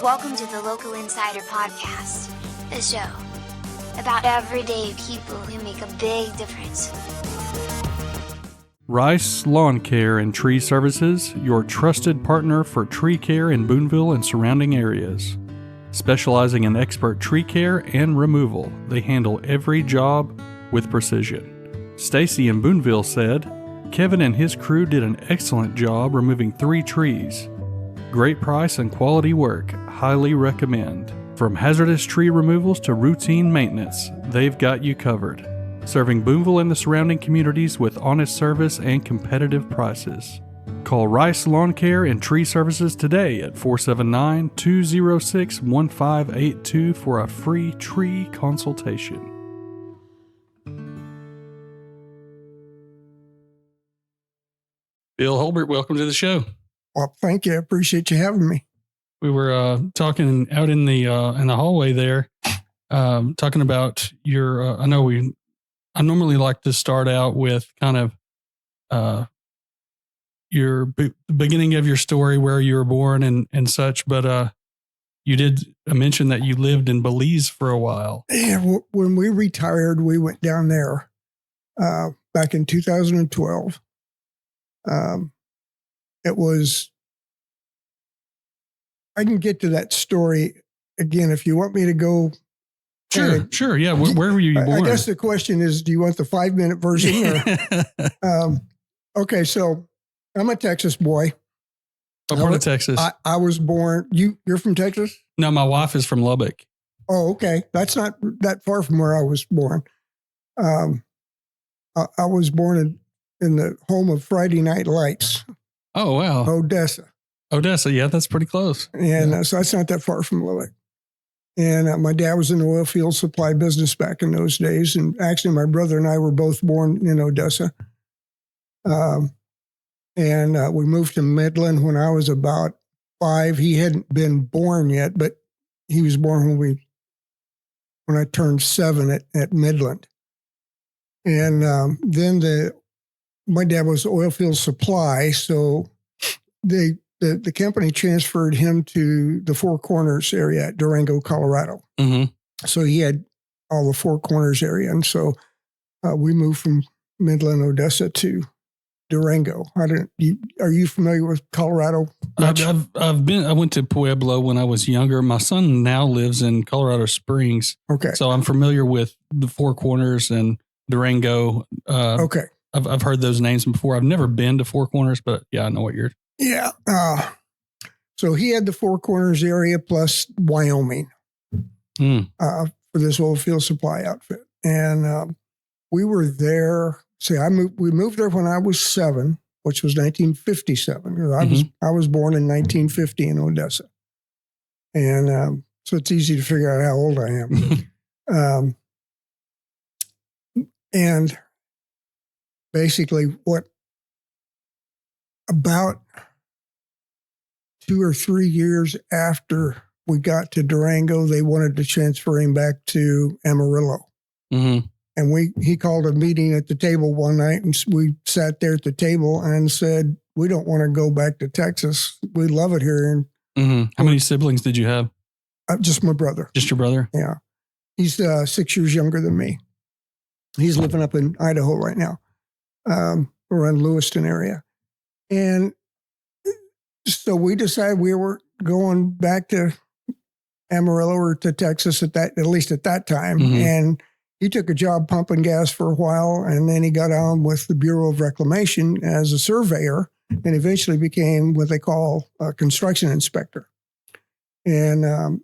Welcome to the Local Insider Podcast, a show about everyday people who make a big difference. Rice Lawn Care and Tree Services, your trusted partner for tree care in Booneville and surrounding areas. Specializing in expert tree care and removal, they handle every job with precision. Stacy in Booneville said, Kevin and his crew did an excellent job removing 3 trees. Great price and quality work. Highly recommend. From hazardous tree removals to routine maintenance, they've got you covered. Serving Booneville and the surrounding communities with honest service and competitive prices. Call Rice Lawn Care and Tree Services today at 479-206-1582 for a free tree consultation. Bill Holbert, welcome to the show. Well, thank you. I appreciate you having me. We were talking out in the hallway there, talking about your. I normally like to start out with kind of your beginning of your story, where you were born and such. But you did mention that you lived in Belize for a while. Yeah, when we retired, we went down there back in 2012. It was, I can get to that story again if you want me to go. Sure. Yeah. Where were you born? I guess the question is, do you want the 5-minute version? Or, okay. So I'm a Texas boy. What part of Texas? I was born, you're from Texas? No, my wife is from Lubbock. Oh, okay. That's not that far from where I was born. I was born in the home of Friday Night Lights. Oh, wow. Odessa. Yeah, that's pretty close. And so that's not that far from Lubbock. And my dad was in the oil field supply business back in those days. And actually, my brother and I were both born in Odessa. And we moved to Midland when I was about 5. He hadn't been born yet, but he was born when I turned 7 at Midland. And then my dad was oil field supply, so the company transferred him to the Four Corners area at Durango, Colorado. Mm-hmm. So he had all the Four Corners area, and so we moved from Midland, Odessa to Durango. Are you familiar with Colorado much? I went to Pueblo when I was younger. My son now lives in Colorado Springs. Okay. So I'm familiar with the Four Corners and Durango. Okay. I've heard those names before. I've never been to Four Corners, but yeah, I know what you're. Yeah. So he had the Four Corners area plus Wyoming for this oil field supply outfit. And we were there. We moved there when I was 7, which was 1957. I was born in 1950 in Odessa. And so it's easy to figure out how old I am. And basically about 2 or 3 years after we got to Durango, they wanted to transfer him back to Amarillo. Mm-hmm. And he called a meeting at the table one night, and we sat there at the table and said, we don't want to go back to Texas. We love it here. And How many siblings did you have? Just my brother. Just your brother? Yeah. He's 6 years younger than me. He's living up in Idaho right now, around Lewiston area. And so we decided we were going back to Amarillo or to Texas at least at that time. Mm-hmm. And he took a job pumping gas for a while, and then he got on with the Bureau of Reclamation as a surveyor and eventually became what they call a construction inspector. And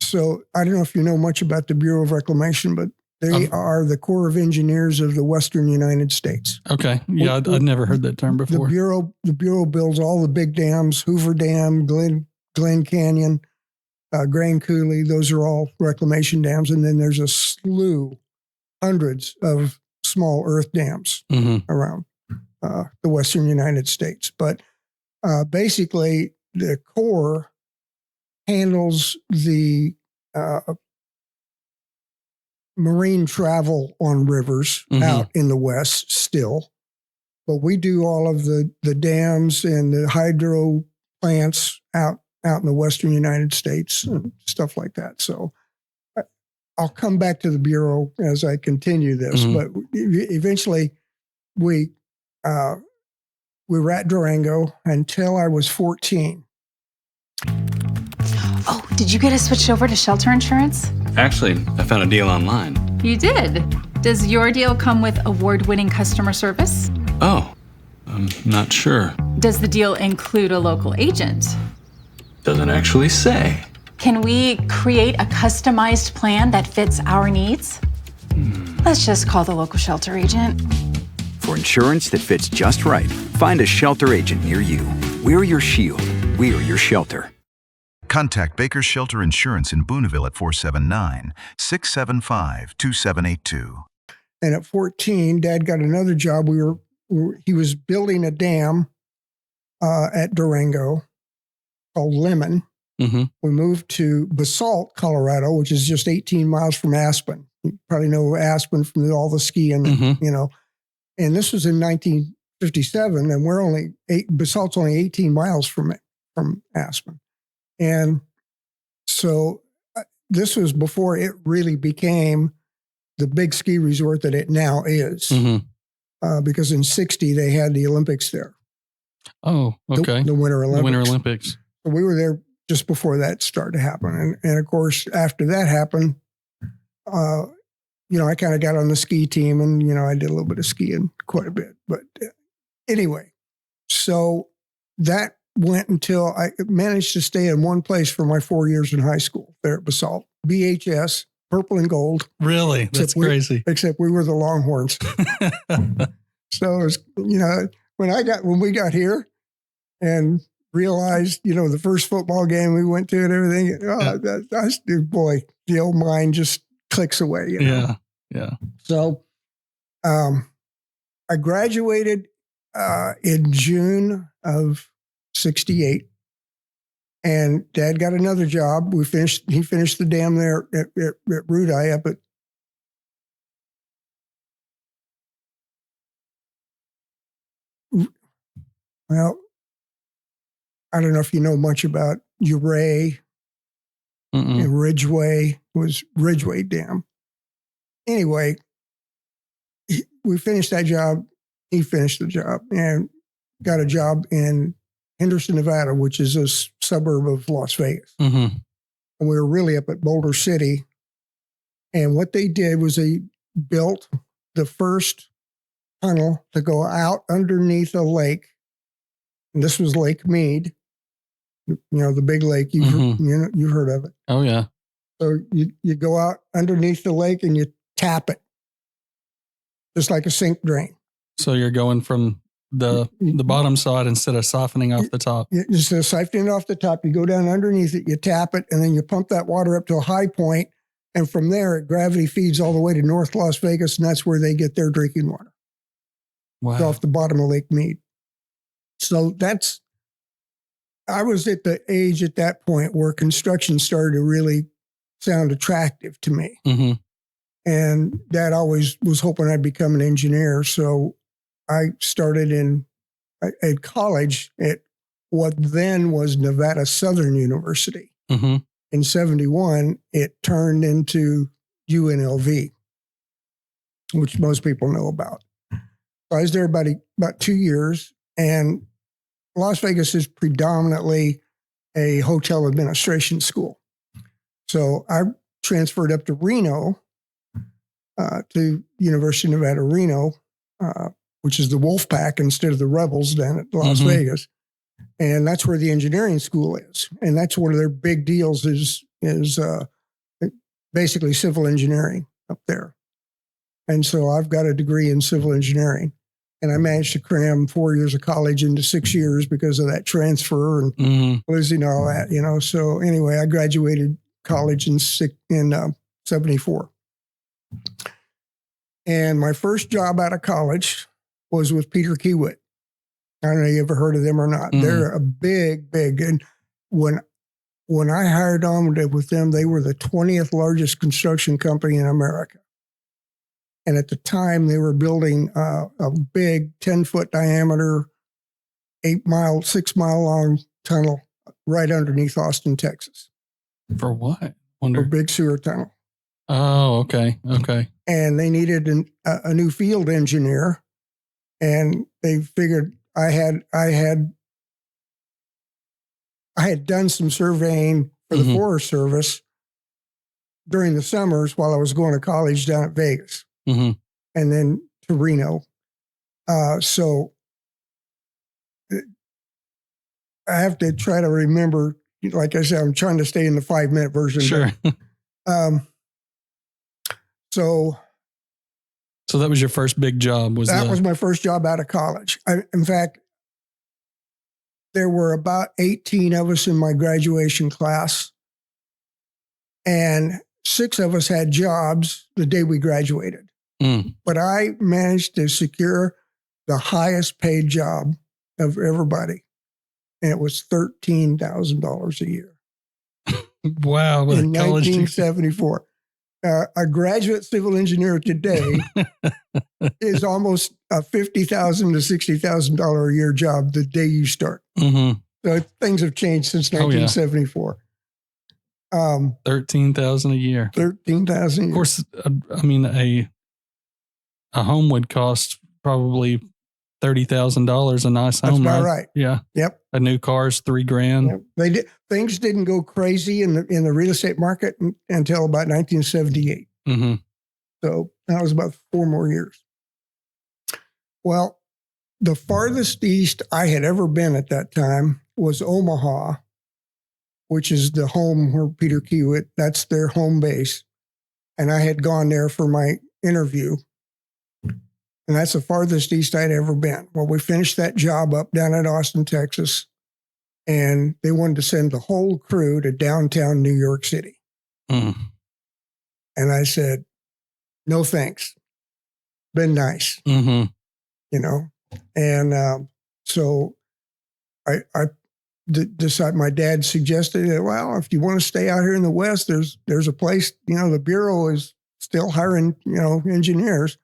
so I don't know if you know much about the Bureau of Reclamation, but they are the Corps of Engineers of the Western United States. Okay. Yeah, I'd never heard that term before. The Bureau builds all the big dams, Hoover Dam, Glen Canyon, Grand Coulee. Those are all reclamation dams. And then there's a slew, hundreds of small earth dams around the Western United States. But basically, the Corps handles the marine travel on rivers out in the West still. But we do all of the dams and the hydro plants out out in the Western United States and stuff like that. So I'll come back to the Bureau as I continue this, but eventually we were at Durango until I was 14. Oh, did you get us switched over to shelter insurance? Actually, I found a deal online. You did? Does your deal come with award-winning customer service? Oh, I'm not sure. Does the deal include a local agent? Doesn't actually say. Can we create a customized plan that fits our needs? Let's just call the local shelter agent. For insurance that fits just right, find a shelter agent near you. We're your shield. We're your shelter. Contact Baker's Shelter Insurance in Booneville at 479-675-2782. And at 14, Dad got another job. He was building a dam at Durango called Lemon. Mm-hmm. We moved to Basalt, Colorado, which is just 18 miles from Aspen. You probably know Aspen from all the skiing, you know. And this was in 1957, and Basalt's only 18 miles from Aspen. And so this was before it really became the big ski resort that it now is. Because in 60, they had the Olympics there. Oh, okay. The Winter Olympics. The Winter Olympics. So we were there just before that started to happen. And of course, after that happened, you know, I kind of got on the ski team and, you know, I did a little bit of skiing quite a bit. But anyway, so that went until I managed to stay in one place for my 4 years in high school there at Basalt. BHS, purple and gold. Really? That's crazy. Except we were the Longhorns. So, it was, you know, when we got here and realized, you know, the first football game we went to and everything, boy, the old mind just clicks away. You know? Yeah. So I graduated in June of 68, and Dad got another job. He finished the dam there at Rudi up at well, I don't know if you know much about Uray and Ridgeway. It was Ridgeway Dam. Anyway, we finished that job. He finished the job and got a job in Henderson, Nevada, which is a suburb of Las Vegas. And we were really up at Boulder City. And what they did was they built the first tunnel to go out underneath a lake. And this was Lake Mead. You know, the big lake, you've heard of it. Oh, yeah. So you go out underneath the lake and you tap it, just like a sink drain. So you're going from the bottom side instead of siphoning off the top. Instead of siphoning off the top, you go down underneath it, you tap it, and then you pump that water up to a high point, and from there, gravity feeds all the way to North Las Vegas, and that's where they get their drinking water. Wow. It's off the bottom of Lake Mead. So I was at the age at that point where construction started to really sound attractive to me. And Dad always was hoping I'd become an engineer. So I started at college at what then was Nevada Southern University. In 71, it turned into UNLV, which most people know about. So I was there about 2 years, and Las Vegas is predominantly a hotel administration school. So I transferred up to Reno, to University of Nevada, Reno, which is the Wolfpack instead of the Rebels down at Las Vegas. And that's where the engineering school is. And that's one of their big deals is basically civil engineering up there. And so I've got a degree in civil engineering. And I managed to cram 4 years of college into 6 years because of that transfer and losing all that, you know. So anyway, I graduated college in 74. And my first job out of college was with Peter Kiewit. I don't know if you ever heard of them or not. They're a big, and when I hired on with them, they were the 20th largest construction company in America. And at the time, they were building a big 10-foot diameter, 6 mile long tunnel right underneath Austin, Texas, For what? for Wonder. a big sewer tunnel. Oh, okay. Okay. And they needed a new field engineer. And they figured I had done some surveying for the Forest Service during the summers while I was going to college down at Vegas, and then to Reno. So I have to try to remember. Like I said, I'm trying to stay in the 5-minute version. Sure. So that was your first big job? Was my first job out of college. In fact, there were about 18 of us in my graduation class, and 6 of us had jobs the day we graduated. But I managed to secure the highest paid job of everybody, and it was $13,000 a year. Wow. With in a college 1974. A graduate civil engineer today is almost a $50,000 to $60,000 a year job the day you start. So things have changed since 1974. $13,000 a year. $13,000 a year. Of course, I mean, a home would cost probably $30,000. A nice home, That's about right. Yeah. Yep. A new car's $3,000. Yep. They did. Things didn't go crazy in the real estate market until about 1978. So that was about 4 more years. Well, the farthest east I had ever been at that time was Omaha, which is the home where Peter Kiewit, that's their home base. And I had gone there for my interview. And that's the farthest east I'd ever been. Well, we finished that job up down at Austin, Texas, and they wanted to send the whole crew to downtown New York City. And I said, no, thanks. Been nice, you know? And so I decided, my dad suggested that, well, if you want to stay out here in the West, there's a place, you know, the Bureau is still hiring, you know, engineers.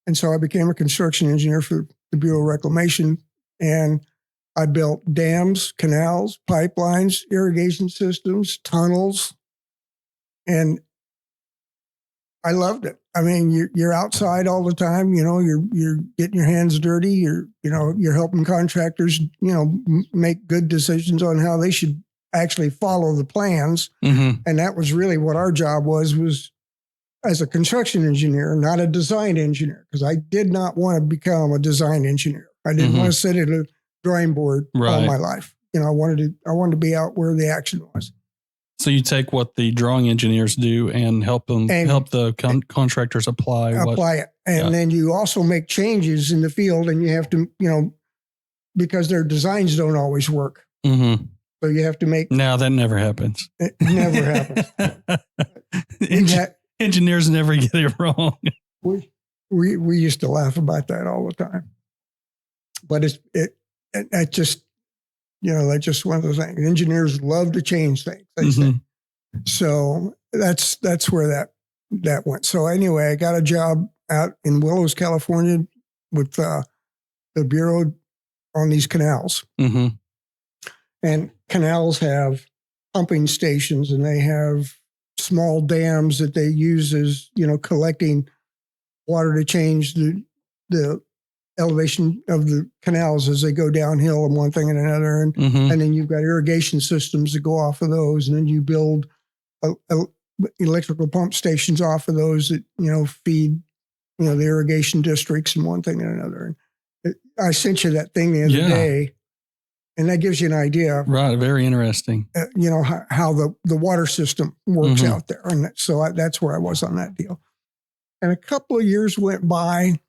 And so I became a construction engineer for the Bureau of Reclamation, and I built dams, canals, pipelines, irrigation systems, tunnels, and I loved it. I mean, you're outside all the time. You know, you're getting your hands dirty. You're helping contractors, you know, make good decisions on how they should actually follow the plans. And that was really what our job was as a construction engineer, not a design engineer, because I did not want to become a design engineer. I didn't want to sit at a drawing board all my life. You know, I wanted to be out where the action was. So you take what the drawing engineers do and help the contractors apply it. And then you also make changes in the field, and you have to, you know, because their designs don't always work. So you have to make. No, that never happens. It never happens. Engineers never get it wrong. We used to laugh about that all the time, but it just, you know, that's just one of the things. Engineers love to change things. They say. So that's where that went. So anyway, I got a job out in Willows, California, with the Bureau on these canals, and canals have pumping stations, and they have small dams that they use as, you know, collecting water to change the elevation of the canals as they go downhill and one thing and another. And then you've got irrigation systems that go off of those. And then you build electrical pump stations off of those that, you know, feed, you know, the irrigation districts and one thing and another. And I sent you that thing the other day, and that gives you an idea. Right. Very interesting. You know, how the water system works out there. And so that's where I was on that deal. And a couple of years went by.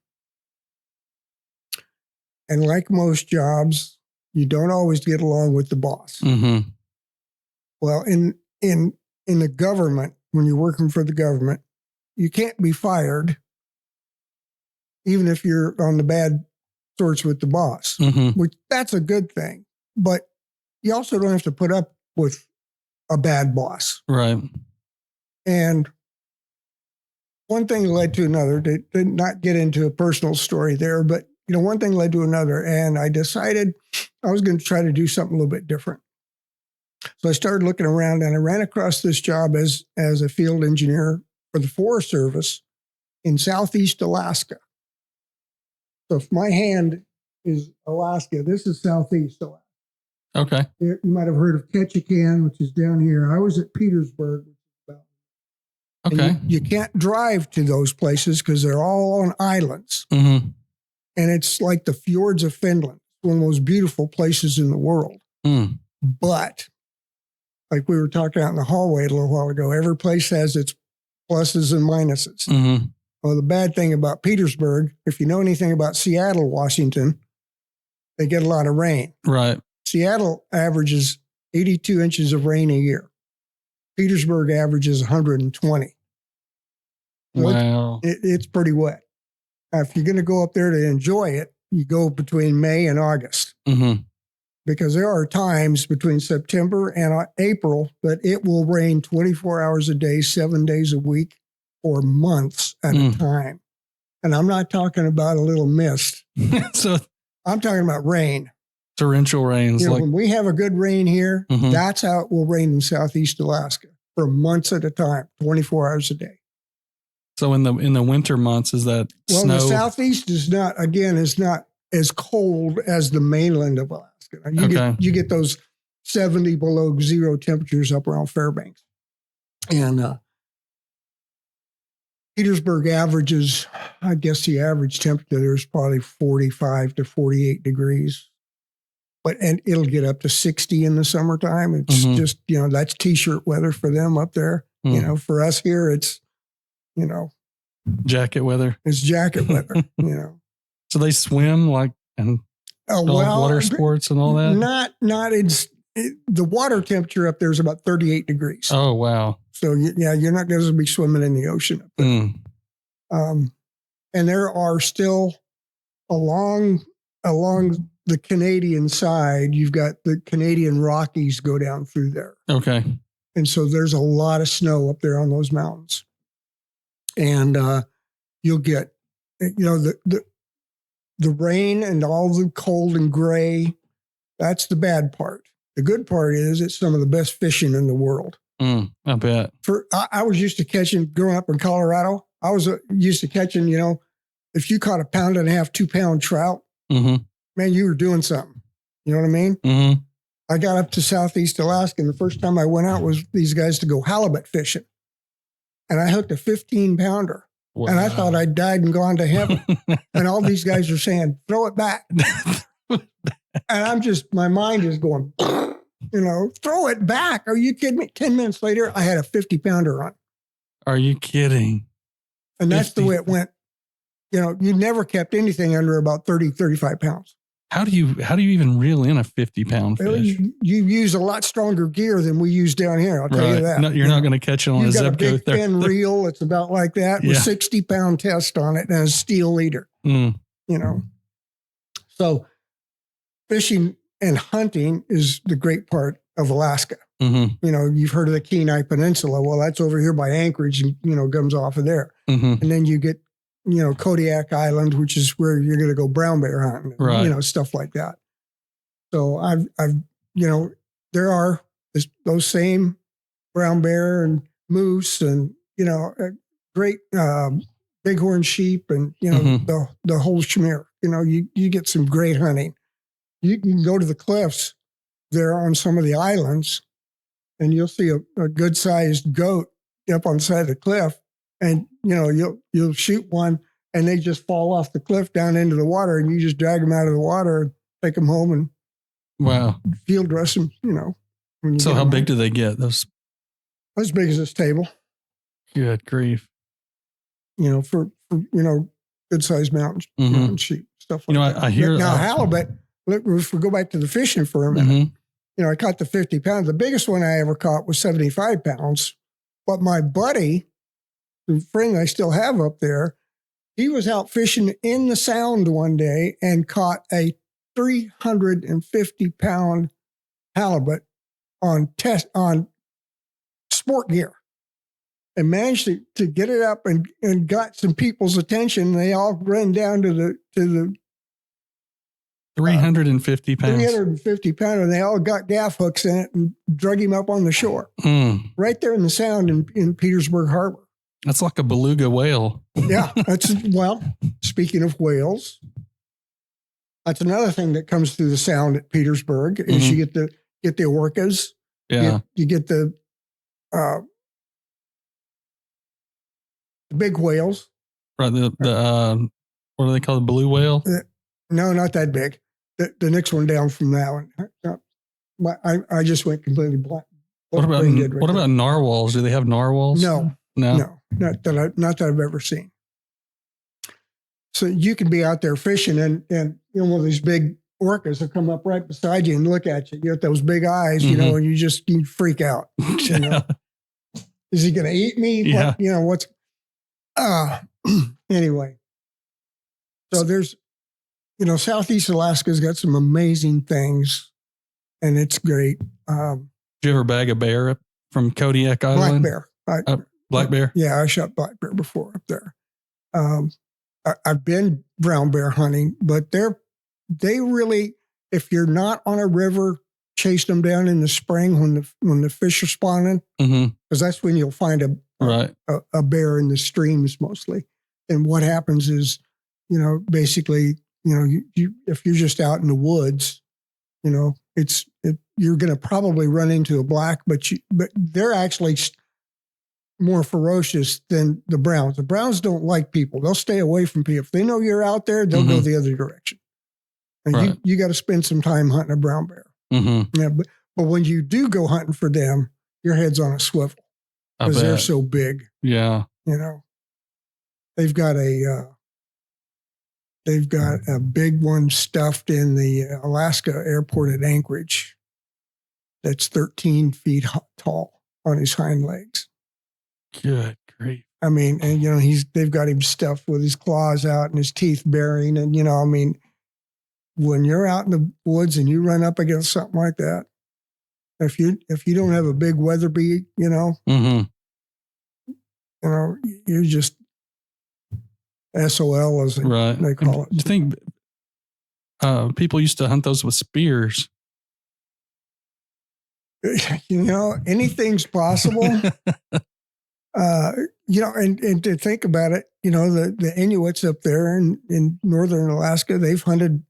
And like most jobs, you don't always get along with the boss. Well, in the government, when you're working for the government, you can't be fired, even if you're on the bad sorts with the boss, which that's a good thing. But you also don't have to put up with a bad boss. Right. And one thing led to another, to not get into a personal story there, but, you know, one thing led to another. And I decided I was going to try to do something a little bit different. So I started looking around, and I ran across this job as a field engineer for the Forest Service in Southeast Alaska. So if my hand is Alaska, this is Southeast Alaska. Okay. You might have heard of Ketchikan, which is down here. I was at Petersburg, which is about. Okay. You can't drive to those places because they're all on islands. Mm-hmm. And it's like the fjords of Finland, one of the most beautiful places in the world. Mm. But like we were talking out in the hallway a little while ago, every place has its pluses and minuses. Mm-hmm. Well, the bad thing about Petersburg, if you know anything about Seattle, Washington, they get a lot of rain. Right. Seattle averages 82 inches of rain a year. Petersburg averages 120. So Wow. it's pretty wet. Now, if you're going to go up there to enjoy it, you go between May and August. Mm-hmm. Because there are times between September and April that it will rain 24 hours a day, 7 days a week, for months at a time. And I'm not talking about a little mist. So I'm talking about rain. torrential rains. You know, Like, when we have a good rain here, Mhm. that's how it will rain in Southeast Alaska for months at a time, 24 hours a day. so in the winter months, is that Well, snow? the Southeast is not as cold as the mainland of Alaska. You get those 70 below zero temperatures up around Fairbanks. And Petersburg averages, I guess the average temperature there is probably 45 to 48 degrees. And it'll get up to 60 in the summertime. It's Mhm. just, that's t-shirt weather for them up there. Mm. For us here, it's, Jacket weather. it's jacket weather, So they swim and Oh, all water sports and all that? The water temperature up there is about 38 degrees. Oh, wow. So you're not going to be swimming in the ocean up there. Mm. And there are still along the Canadian side, you've got the Canadian Rockies go down through there. Okay. And so there's a lot of snow up there on those mountains. And you'll get, the rain and all the cold and gray. That's the bad part. The good part is it's some of the best fishing in the world. I bet. I was used to catching, growing up in Colorado, I was used to catching, if you caught 1.5 pound, 2 pound trout, Mm-hmm. man, you were doing something. You know what I mean? Mm-hmm. I got up to Southeast Alaska, and the first time I went out was these guys to go halibut fishing. And I hooked a 15 pounder. Wow. And I thought I'd died and gone to heaven. And all these guys are saying, throw it back. And my mind is going, throw it back. Are you kidding me? 10 minutes later, I had a 50 pounder on. Are you kidding? And that's the way it went. You never kept anything under about 30, 35 pounds. How do you even reel in a 50-pound Well, fish? you use a lot stronger gear than we use down here. I'll tell you that. No, you're not going to catch it on a You've got a Zebco. big thin reel. It's about like that with 60-pound test on it and a steel leader. Mm. So fishing and hunting is the great part of Alaska. Mm-hmm. You've heard of the Kenai Peninsula. Well, that's over here by Anchorage and, comes off of there. Mm-hmm. And then you get, Kodiak Island, which is where you're going to go brown bear hunting, Right. Stuff like that. So I've, there are those same brown bear and moose and, great bighorn sheep and, Mhm. the whole schmear. You get some great hunting. You can go to the cliffs there on some of the islands and you'll see a good sized goat up on the side of the cliff. And, you'll shoot one and they just fall off the cliff down into the water and you just drag them out of the water and take them home and Wow. field dress them, when you So get how them big home. do they get? Those As big as this table, good grief. for good sized mountain sheep, stuff like that. I hear Now, halibut, if we go back to the fishing for a minute, Mhm. I caught the 50 pounds. The biggest one I ever caught was 75 pounds. But my buddy, the friend I still have up there, he was out fishing in the Sound one day and caught a 350-pound halibut on sport gear and managed to get it up and got some people's attention. They all ran down to the 350 pounds. 350 pounder. And they all got gaff hooks in it and drug him up on the shore. Right there in the Sound in Petersburg Harbor. That's like a beluga whale. Yeah. Well, speaking of whales, that's another thing that comes through the Sound at Petersburg is you get the orcas. Yeah. You get the big whales. Right. The what do they call the blue whale? No, not that big. The next one down from that one. I just went completely blank. What about narwhals? Do they have narwhals? No, not that I've ever seen. So you can be out there fishing and one of these big orcas will come up right beside you and look at you. You got those big eyes, and you freak out. You know? Is he going to eat me? Yeah. Anyway. So there's, Southeast Alaska's got some amazing things, and it's great. Did you ever bag a bear from Kodiak Island? Black bear. Black bear? Yeah, I shot black bear before up there. I've been brown bear hunting, but they really, if you're not on a river, chase them down in the spring when the fish are spawning, because that's when you'll find a bear in the streams mostly. And what happens is, basically, if you're just out in the woods, you're going to probably run into a black, but they're actually more ferocious than the browns. The browns don't like people. They'll stay away from people. If they know you're out there, they'll go the other direction. And you got to spend some time hunting a brown bear. Yeah, but when you do go hunting for them, your head's on a swivel because they're so big. Yeah. They've got a big one stuffed in the Alaska airport at Anchorage that's 13 feet tall on his hind legs. Good grief. I mean, and they've got him stuffed with his claws out and his teeth baring. And, when you're out in the woods and you run up against something like that, if you don't have a big weather bee, you're just SOL, as they call it. Do you think people used to hunt those with spears? Anything's possible. And to think about it, the Inuits up there in northern Alaska, they've hunted,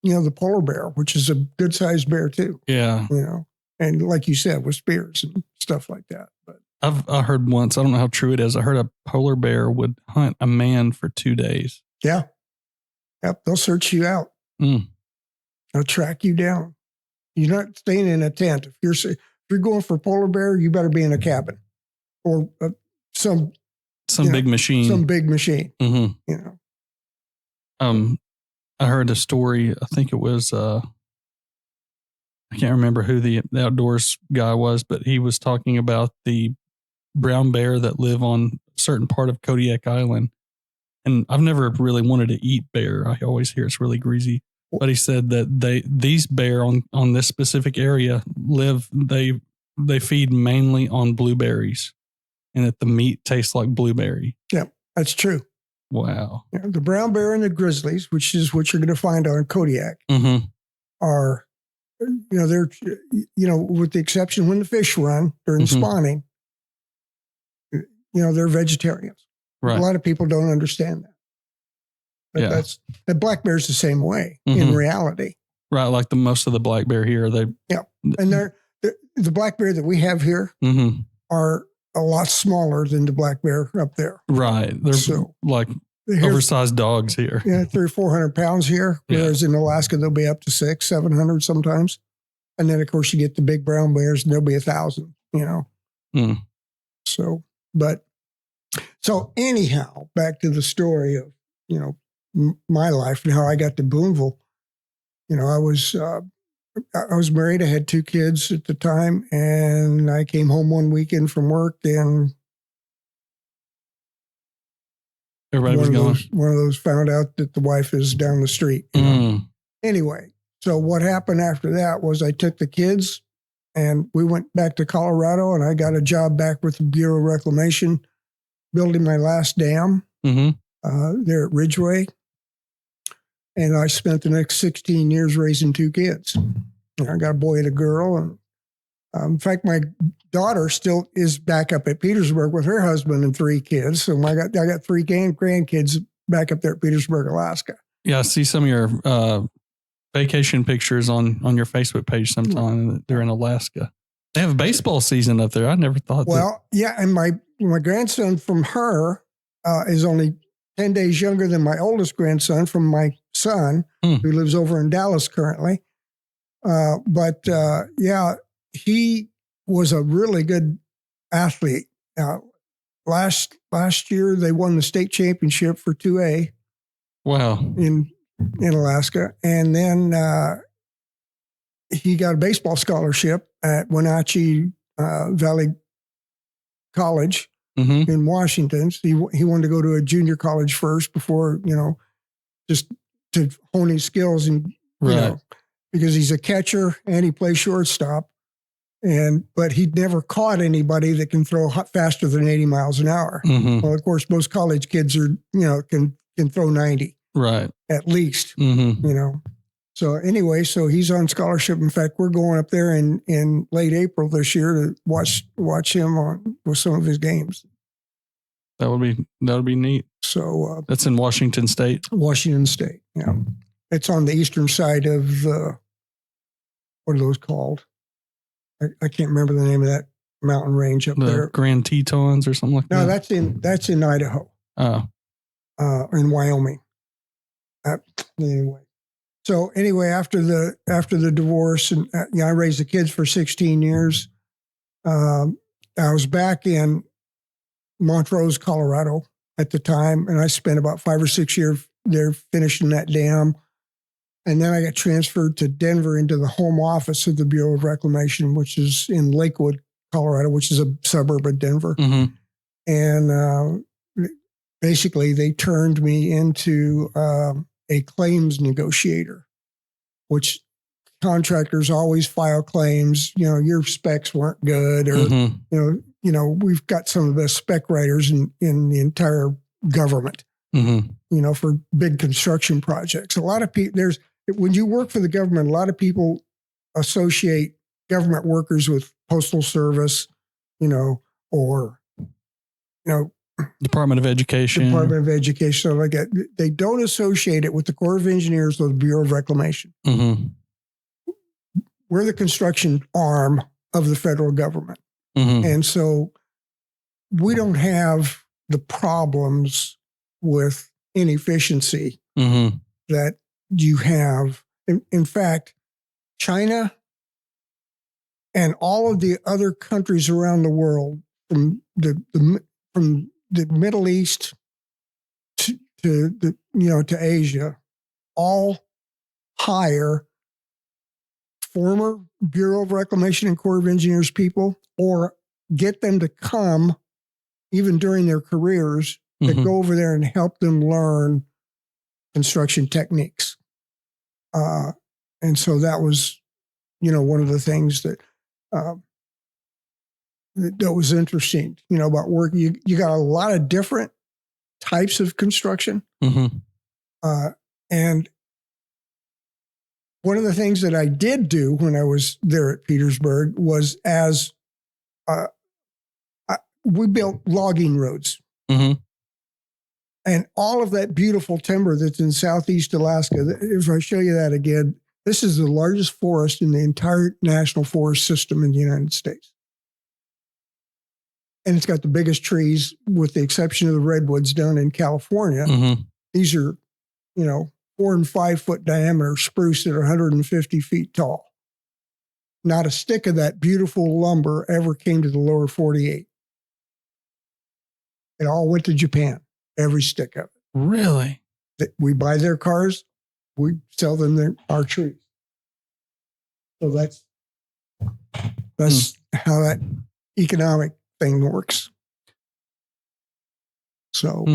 the polar bear, which is a good sized bear too. Yeah. And like you said, with spears and stuff like that. But I heard once, I don't know how true it is. I heard a polar bear would hunt a man for 2 days. Yeah. Yep. They'll search you out. They'll track you down. You're not staying in a tent. If you're going for polar bear, you better be in a cabin or some big machine. Some big machine. I heard a story. I think it was, I can't remember who the outdoors guy was, but he was talking about the brown bear that live on a certain part of Kodiak Island. And I've never really wanted to eat bear. I always hear it's really greasy. But he said that these bear on this specific area they feed mainly on blueberries, and that the meat tastes like blueberry. Yeah, that's true. Wow. Yeah, the brown bear and the grizzlies, which is what you're going to find on Kodiak, are, they're, with the exception when the fish run during spawning, they're vegetarians. Right. A lot of people don't understand that. But the black bear's the same way in reality. Right. Like most of the black bear here, and the black bear that we have here are a lot smaller than the black bear up there. Right. They're oversized dogs here. Yeah, 300 or 400 pounds here, whereas in Alaska they'll be up to 600, 700 sometimes. And then of course you get the big brown bears, and they'll be 1,000. So anyhow, back to the story of my life and how I got to Booneville. I was married. I had 2 kids at the time, and I came home one weekend from work, and everybody was gone. One of those found out that the wife is down the street. Anyway, so what happened after that was I took the kids, and we went back to Colorado, and I got a job back with the Bureau of Reclamation, building my last dam there at Ridgeway. And I spent the next 16 years raising 2 kids. I got a boy and a girl. And in fact, my daughter still is back up at Petersburg with her husband and 3 kids. So I got 3 grandkids back up there at Petersburg, Alaska. Yeah, I see some of your vacation pictures on your Facebook page sometime. They're in Alaska. They have a baseball season up there. I never thought yeah, and my grandson from her is only 10 days younger than my oldest grandson from my son, who lives over in Dallas currently. But he was a really good athlete. Last year, they won the state championship for 2A. Wow. In Alaska. And then he got a baseball scholarship at Wenatchee Valley College in Washington. So he wanted to go to a junior college first before, just to hone his skills and, because he's a catcher and he plays shortstop. But he'd never caught anybody that can throw faster than 80 miles an hour. Well, of course, most college kids are, can throw 90. Right. At least, So anyway, so he's on scholarship. In fact, we're going up there in late April this year to watch him with some of his games. That would be neat. So that's in Washington State. Washington State. Yeah, it's on the eastern side of what are those called? I can't remember the name of that mountain range up there. Grand Tetons or something like that. No, that's in Idaho. Oh, in Wyoming. Anyway. So anyway, after the divorce, and I raised the kids for 16 years. I was back in Montrose, Colorado at the time, and I spent about 5 or 6 years there finishing that dam. And then I got transferred to Denver into the home office of the Bureau of Reclamation, which is in Lakewood, Colorado, which is a suburb of Denver. And basically, they turned me into a claims negotiator, which contractors always file claims. Your specs weren't good, or we've got some of the best spec writers in the entire government. For big construction projects. A lot of people when you work for the government, a lot of people associate government workers with Postal Service, or Department of Education. So like that. They don't associate it with the Corps of Engineers or the Bureau of Reclamation. We're the construction arm of the federal government. And so we don't have the problems with inefficiency that you have. In fact, China and all of the other countries around the world, from the Middle East to Asia, all hire former Bureau of Reclamation and Corps of Engineers people, or get them to come even during their careers that go over there and help them learn construction techniques. And so that was, one of the things that was interesting, about work. You got a lot of different types of construction. And one of the things that I did do when I was there at Petersburg was we built logging roads. And all of that beautiful timber that's in Southeast Alaska, if I show you that again, this is the largest forest in the entire national forest system in the United States. And it's got the biggest trees, with the exception of the redwoods down in California. These are, 4 and 5 foot diameter spruce that are 150 feet tall. Not a stick of that beautiful lumber ever came to the lower 48. It all went to Japan, every stick of it. Really? We buy their cars, we sell them our trees. So that's how that economic thing works. So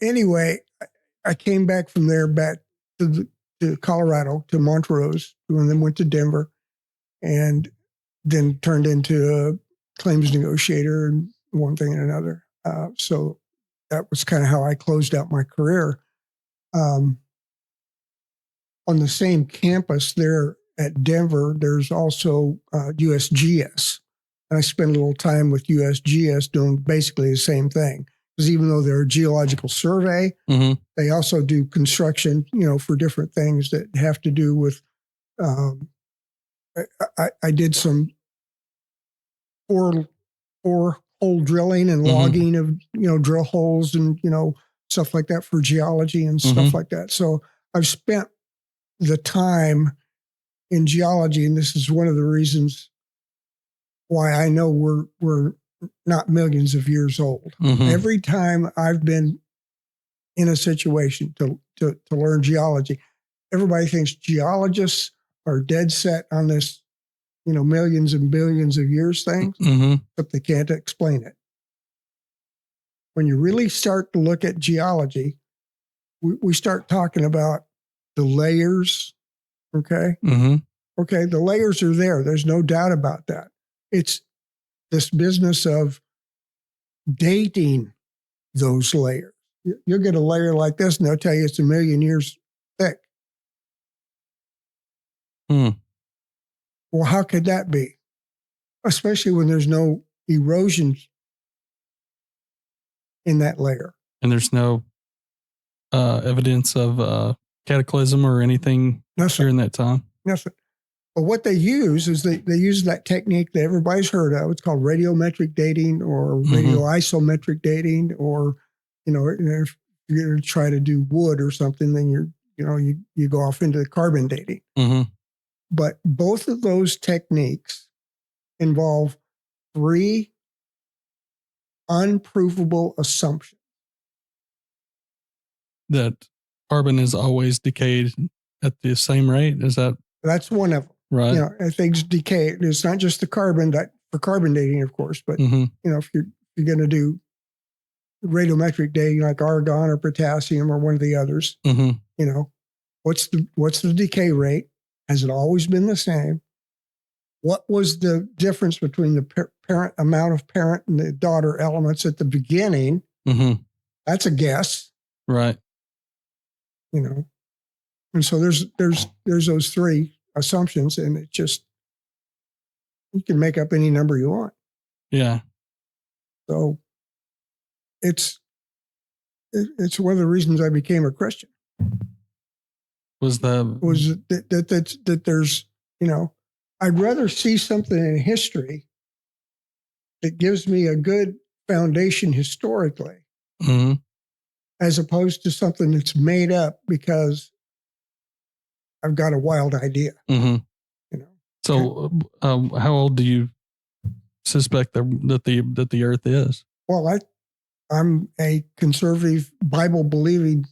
anyway, I came back from there back to Colorado, to Montrose, and then went to Denver, and then turned into a claims negotiator and one thing and another. So that was kind of how I closed out my career. on the same campus there at Denver, there's also USGS. And I spent a little time with USGS doing basically the same thing. Because even though they're a geological survey, they also do construction, for different things that have to do with, I did some four hole drilling and logging of, drill holes and, stuff like that for geology and stuff like that. So I've spent the time in geology, and this is one of the reasons why I know we're not millions of years old. Every time I've been in a situation to learn geology, everybody thinks geologists are dead set on this, millions and billions of years things, but they can't explain it. When you really start to look at geology, we start talking about the layers, okay? Okay, the layers are there. There's no doubt about that. It's this business of dating those layers. You'll get a layer like this, and they'll tell you it's 1 million years thick. Well, how could that be? Especially when there's no erosion in that layer. And there's no evidence of cataclysm or anything during that time? Nothing. But what they use is they use that technique that everybody's heard of. It's called radiometric dating or radioisometric dating, or, if you're going to try to do wood or something, then you go off into the carbon dating. But both of those techniques involve 3 unprovable assumptions. That carbon is always decayed at the same rate? That's one of them. Right. Things decay. It's not just the carbon for carbon dating, of course, but if you're going to do radiometric dating like argon or potassium or one of the others, what's the decay rate? Has it always been the same? What was the difference between the amount of parent and the daughter elements at the beginning? That's a guess, right? And so there's those 3 assumptions, and it just, you can make up any number you want. Yeah. So it's one of the reasons I became a Christian. Was that there's, I'd rather see something in history that gives me a good foundation historically, as opposed to something that's made up because I've got a wild idea. So, how old do you suspect that the Earth is? Well, I'm a conservative, Bible believing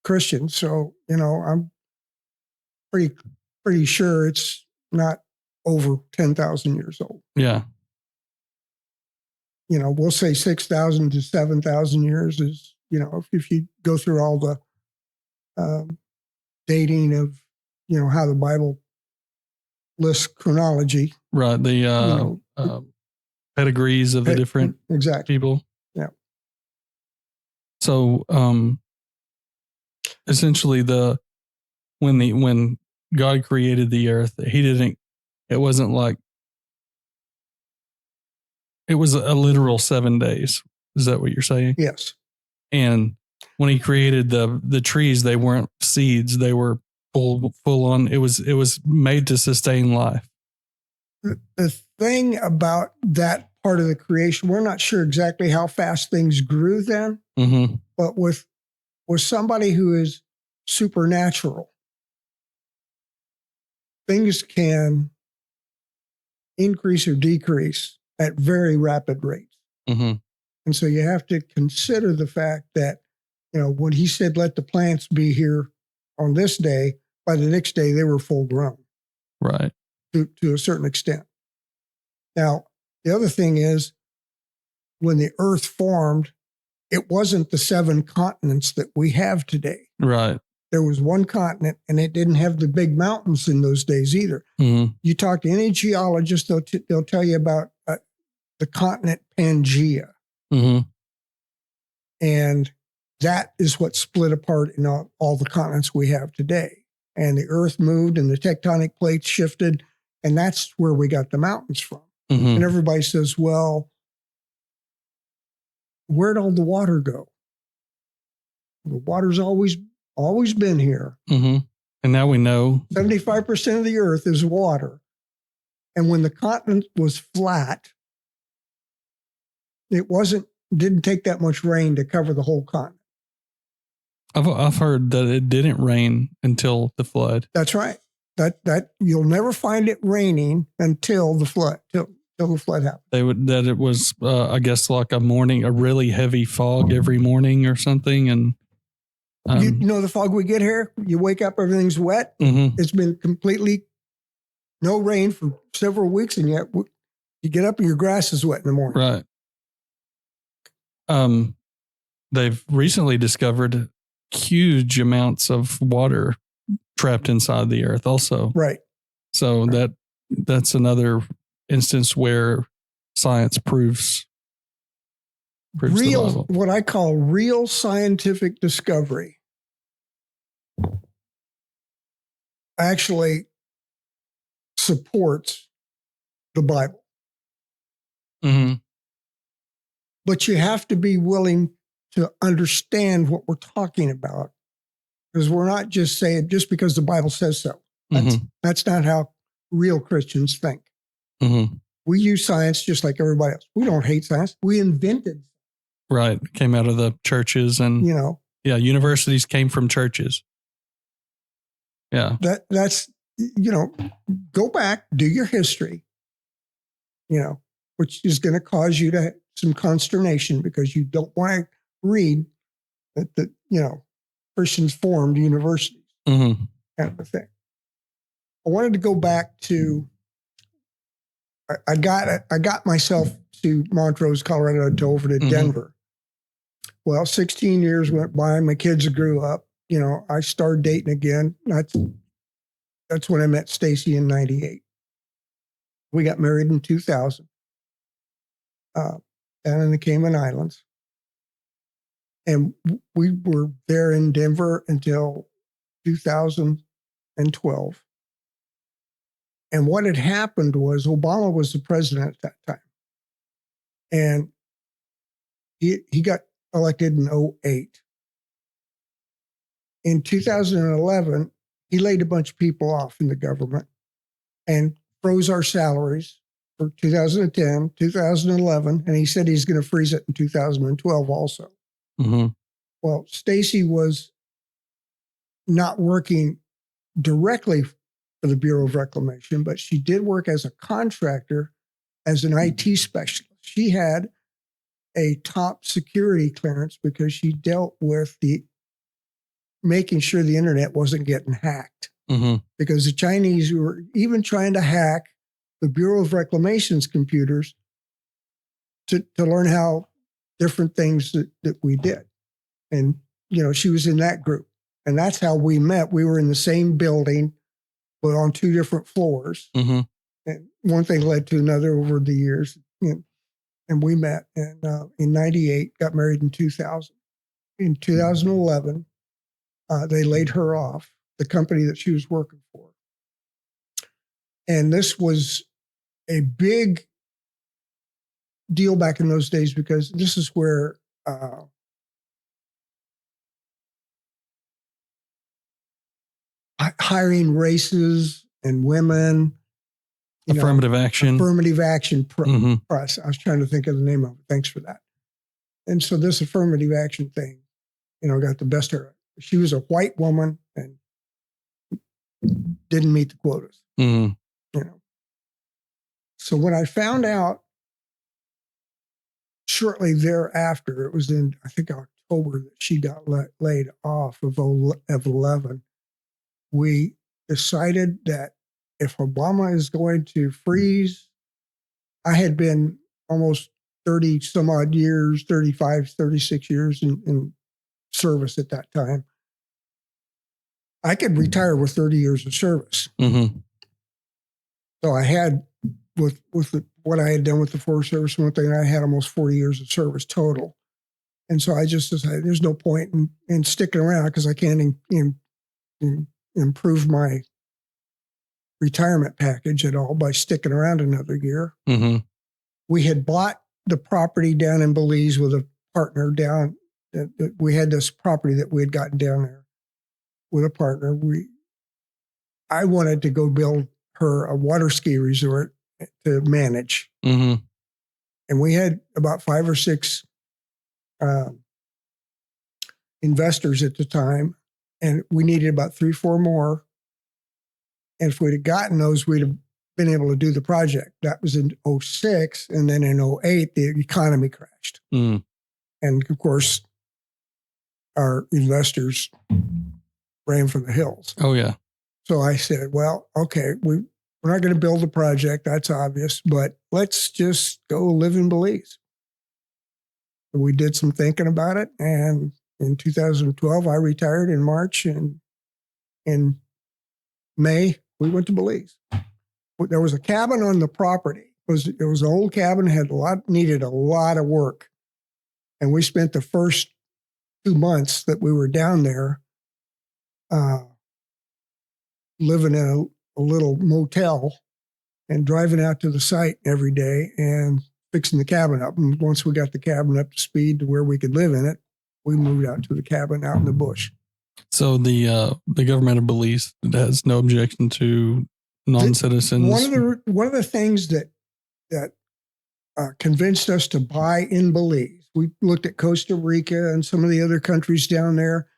Christian, so I'm pretty sure it's not over 10,000 years old. Yeah. We'll say 6,000 to 7,000 years is, if you go through all the dating of, how the Bible lists chronology. Right. The pedigrees of the different people. Yeah. So, essentially when God created the earth, it wasn't like, it was a literal 7 days. Is that what you're saying? Yes. And when he created the trees, they weren't seeds. They were full on. It was made to sustain life. The thing about that part of the creation, we're not sure exactly how fast things grew then, but with somebody who is supernatural, things can increase or decrease at very rapid rates. And so you have to consider the fact that, when he said, let the plants be here on this day, by the next day, they were full grown. Right. To a certain extent. Now, the other thing is, when the earth formed, it wasn't the 7 continents that we have today. Right. There was one continent, and it didn't have the big mountains in those days either. You talk to any geologist, they'll tell you about the continent Pangea. And that is what split apart in all the continents we have today. and the earth moved and the tectonic plates shifted. And that's where we got the mountains from. Mhm. And everybody says, well, where'd all the water go? The water's always been here. Mhm. And now we know. 75% of the earth is water. And when the continent was flat, didn't take that much rain to cover the whole continent. I've heard that it didn't rain until the flood. That's right. That you'll never find it raining until the flood, till the flood happened. That it was, I guess, like a really heavy fog every morning or something. And You know the fog we get here? You wake up, everything's wet. Mhm. It's been completely no rain for several weeks, and yet you get up and your grass is wet in the morning. Right. They've recently discovered huge amounts of water trapped inside the earth also. Right. So that's another instance where science proves the Real, Bible. what I call real scientific discovery actually supports the Bible. Mm-hmm. But you have to be willing to understand what we're talking about, because we're not just saying just because the Bible says so. That's not how real Christians think. Mm-hmm. We use science just like everybody else. We don't hate science. We invented, Right. Came out of the churches and, universities came from churches. Yeah. That's, go back, do your history, which is going to cause you to have some consternation because you don't want to read that, Christians formed universities, Mm-hmm. kind of a thing. I wanted to go back to, I got myself to Montrose, Colorado, to over to Denver. Well, 16 years went by. My kids grew up. I started dating again. That's when I met Stacy in 98. We got married in 2000 down in the Cayman Islands. And we were there in Denver until 2012. And what had happened was Obama was the president at that time. And he got elected in 2008. In 2011, he laid a bunch of people off in the government and froze our salaries for 2010, 2011, and he said he's going to freeze it in 2012 also. Mm-hmm. Well, Stacy was not working directly for the Bureau of Reclamation, but she did work as a contractor as an IT specialist. She had a top security clearance because she dealt with making sure the internet wasn't getting hacked. Mm-hmm. Because the Chinese were even trying to hack the Bureau of Reclamation's computers to learn how different things that we did. And, she was in that group. And that's how we met. We were in the same building, but on two different floors. Mm-hmm. And one thing led to another over the years. And we met in 98, got married in 2000. In 2011, they laid her off, the company that she was working for. And this was a big deal back in those days because this is where hiring races and women. Affirmative action press. I was trying to think of the name of it. Thanks for that. And so this affirmative action thing, got the best of her. She was a white woman and didn't meet the quotas. Mm-hmm. So when I found out shortly thereafter, it was in, I think, October that she got laid off of 11, we decided that if Obama is going to freeze, I had been almost 30 some odd years, 35, 36 years in service at that time. I could retire with 30 years of service. Mm-hmm. So I had, with what I had done with the Forest Service, one thing, I had almost 40 years of service total. And so I just decided there's no point in sticking around because I can't improve my retirement package at all by sticking around another year. Mm-hmm. We had bought the property down in Belize with a partner down. We had this property that we had gotten down there with a partner. I wanted to go build her a water ski resort to manage. Mm-hmm. And we had about 5 or 6 investors at the time, and we needed about 3 or 4 more. And if we'd have gotten those, we'd have been able to do the project. That was in 2006, and then in 2008, the economy crashed. Mm. And of course, our investors ran for the hills. Oh, yeah. So I said, well, okay, we're not going to build the project. That's obvious, but let's just go live in Belize. So we did some thinking about it. And in 2012, I retired in March, and in May, we went to Belize. There was a cabin on the property. It was an old cabin, needed a lot of work. And we spent the first 2 months that we were down there living in a little motel and driving out to the site every day and fixing the cabin up. And once we got the cabin up to speed to where we could live in it, we moved out to the cabin out in the bush. So the government of Belize has no objection to non-citizens. One of the things that convinced us to buy in Belize, we looked at Costa Rica and some of the other countries down there.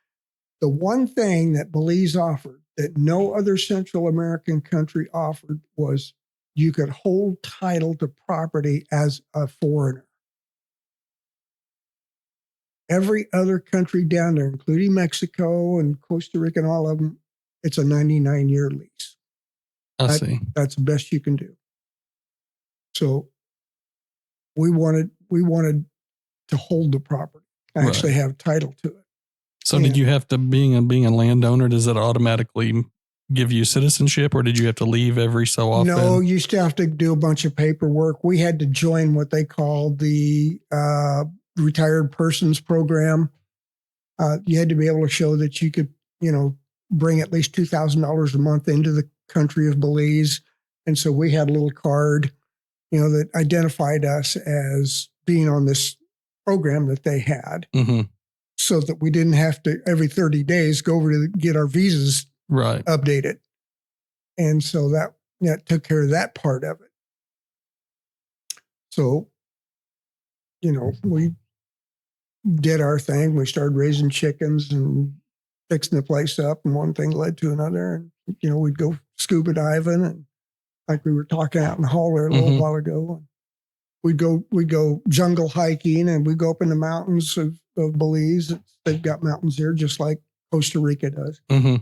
The one thing that Belize offered that no other Central American country offered was you could hold title to property as a foreigner. Every other country down there, including Mexico and Costa Rica and all of them, it's a 99-year lease. I see. That's the best you can do. So we wanted to hold the property, actually have title to it. So did you have to, being a landowner, does it automatically give you citizenship, or did you have to leave every so often? No, you still have to do a bunch of paperwork. We had to join what they call the retired persons program. You had to be able to show that you could, bring at least $2,000 a month into the country of Belize. And so we had a little card, that identified us as being on this program that they had. Mm-hmm. So that we didn't have to every 30 days go over to get our visas updated. And so that took care of that part of it. So, we did our thing. We started raising chickens and fixing the place up, and one thing led to another. And, we'd go scuba diving, and like we were talking out in the hall there a little while ago. And we'd go jungle hiking, and we'd go up in the mountains of Belize. They've got mountains there just like Costa Rica does. Mm-hmm.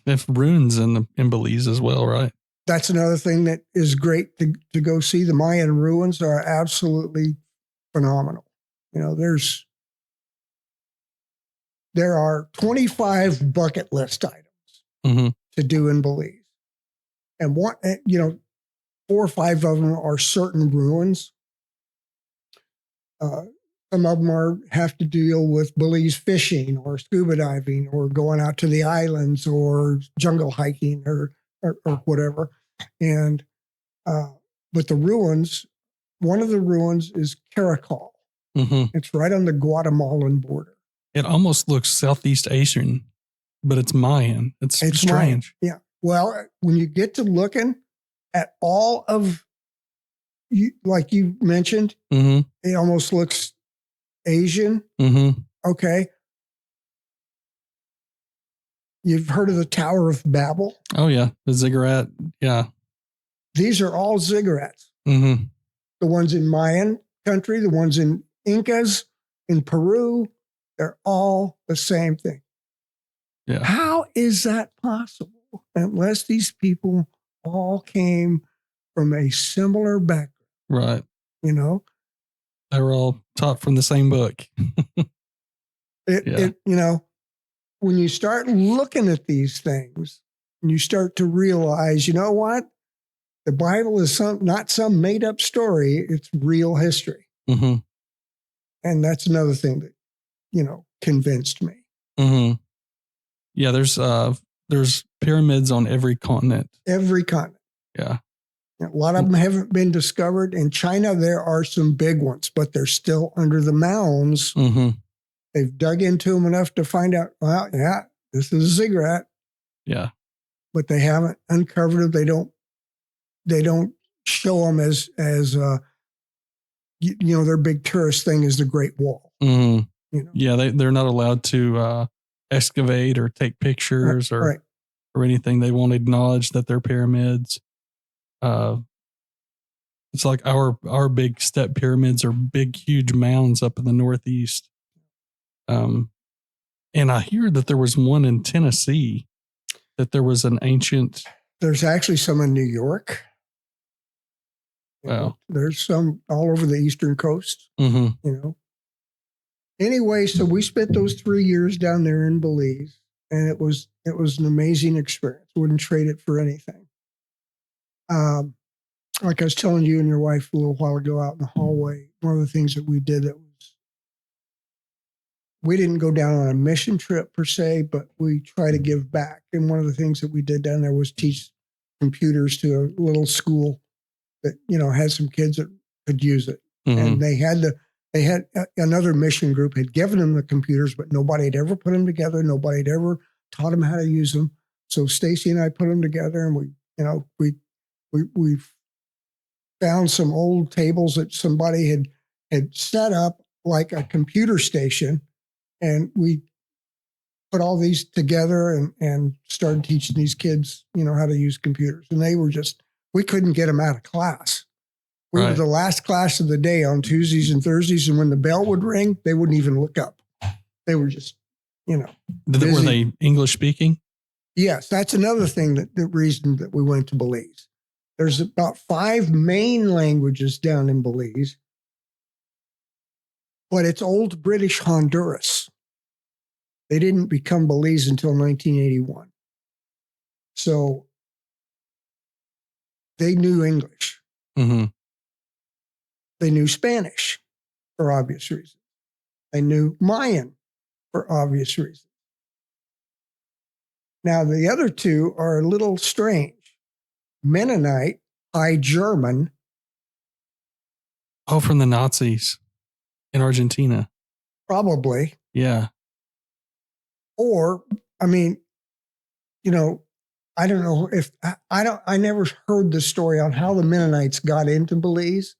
They have ruins in Belize as well, right? That's another thing that is great to go see. The Mayan ruins are absolutely phenomenal. There are 25 bucket list items to do in Belize. And 4 or 5 of them are certain ruins. Some of them have to deal with Belize fishing or scuba diving or going out to the islands or jungle hiking or whatever. And but the ruins, one of the ruins is Caracol. Mm-hmm. It's right on the Guatemalan border. It almost looks Southeast Asian, but it's Mayan. It's strange. Mayan. Yeah. Well, when you get to looking at all of, like you mentioned, it almost looks Asian. Mm-hmm. Okay. You've heard of the Tower of Babel? Oh, yeah. The ziggurat. Yeah. These are all ziggurats. Mm-hmm. The ones in Mayan country, the ones in Incas, in Peru, they're all the same thing. Yeah. How is that possible? Unless these people all came from a similar background. Right. They were all taught from the same book. When you start looking at these things, and you start to realize, what? The Bible is not some made up story. It's real history. Mm-hmm. And that's another thing that, convinced me. Mm-hmm. Yeah, there's there's pyramids on every continent. Every continent. Yeah. A lot of them haven't been discovered. In China, there are some big ones, but they're still under the mounds. Mm-hmm. They've dug into them enough to find out, well, yeah, this is a ziggurat. Yeah. But they haven't uncovered them. They don't show them as their big tourist thing is the Great Wall. Mm-hmm. Yeah, they're not allowed to excavate or take pictures or anything. They won't acknowledge that they're pyramids. It's like our big step pyramids are big, huge mounds up in the Northeast. And I hear that there was one in Tennessee, that there was an ancient. There's actually some in New York. Wow. There's some all over the Eastern Coast. Mm-hmm. Anyway, so we spent those 3 years down there in Belize, and it was an amazing experience. Wouldn't trade it for anything. Like I was telling you and your wife a little while ago out in the hallway, one of the things that we did we didn't go down on a mission trip per se, but we try to give back. And one of the things that we did down there was teach computers to a little school that, had some kids that could use it. Mm-hmm. And they had another mission group had given them the computers, but nobody had ever put them together. Nobody had ever taught them how to use them. So Stacy and I put them together, and we found some old tables that somebody had set up like a computer station. And we put all these together and started teaching these kids, how to use computers. And we couldn't get them out of class. We were the last class of the day on Tuesdays and Thursdays. And when the bell would ring, they wouldn't even look up. They were just, busy. Were they English speaking? Yes. That's another thing the reason that we went to Belize. There's about 5 main languages down in Belize, but it's old British Honduras. They didn't become Belize until 1981. So they knew English. Mm-hmm. They knew Spanish for obvious reasons. They knew Mayan for obvious reasons. Now, the other two are a little strange. Mennonite, High German. Oh, from the Nazis in Argentina. Probably. Yeah. Or, I don't know if I never heard the story on how the Mennonites got into Belize,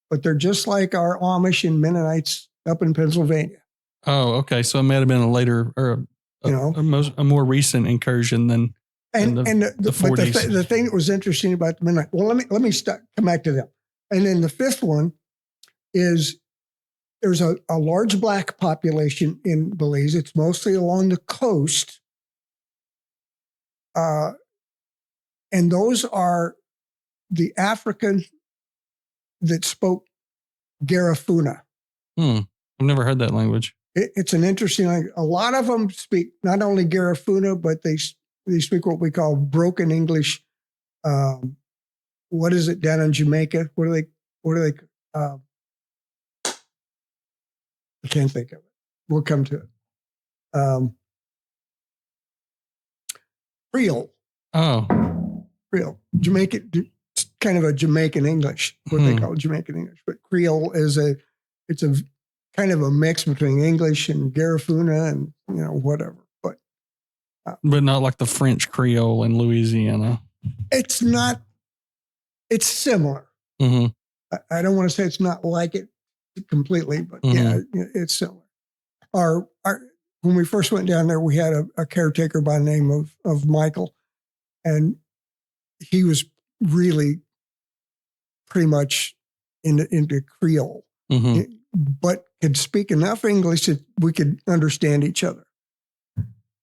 but they're just like our Amish and Mennonites up in Pennsylvania. Oh, okay. So it might have been a later or a more recent incursion than the 40s. But the thing that was interesting about the Mennonite, well, let me come back to them. And then the fifth one is there's a large Black population in Belize. It's mostly along the coast. And those are the African that spoke Garifuna. I've never heard that language. It's an interesting language. A lot of them speak not only Garifuna, but they speak what we call broken English. What is it down in Jamaica? What are they? I can't think of it. We'll come to it. Creole. Oh. Creole. Jamaican, it's kind of a Jamaican English, what they call Jamaican English. But Creole is it's a kind of a mix between English and Garifuna and, whatever. But not like the French Creole in Louisiana. It's not, it's similar. Mm-hmm. I don't want to say it's not like it completely, but yeah, it's similar. When we first went down there, we had a caretaker by the name of Michael, and he was really pretty much into Creole, but could speak enough English that we could understand each other.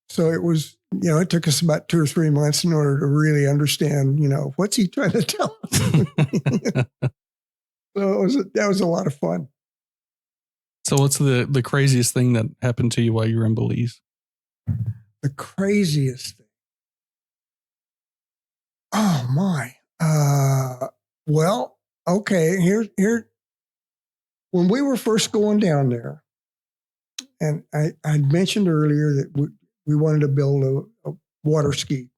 So it was, it took us about 2 or 3 months in order to really understand, what's he trying to tell us? So that was a lot of fun. So what's the craziest thing that happened to you while you were in Belize? The craziest thing. Oh my. Well, okay. Here. When we were first going down there, and I mentioned earlier that we wanted to build water ski.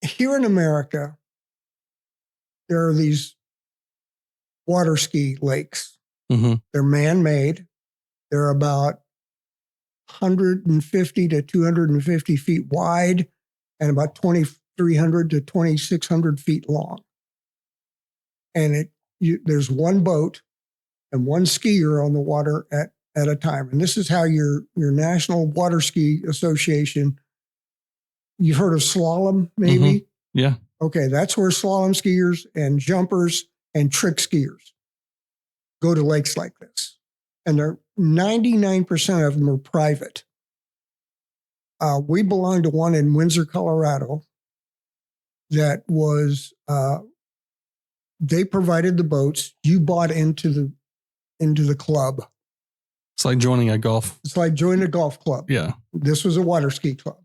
Here in America, there are these water ski lakes. Mm-hmm. They're man-made. They're about 150 to 250 feet wide and about 2,300 to 2,600 feet long. And there's one boat and one skier on the water at a time. And this is how your National Water Ski Association, you've heard of slalom, maybe? Mm-hmm. Yeah. Okay, that's where slalom skiers and jumpers and trick skiers go to lakes like this. And 99% of them are private. We belong to one in Windsor, Colorado that was, they provided the boats. You bought into the club. It's like joining a golf. It's like joining a golf club. Yeah. This was a water ski club.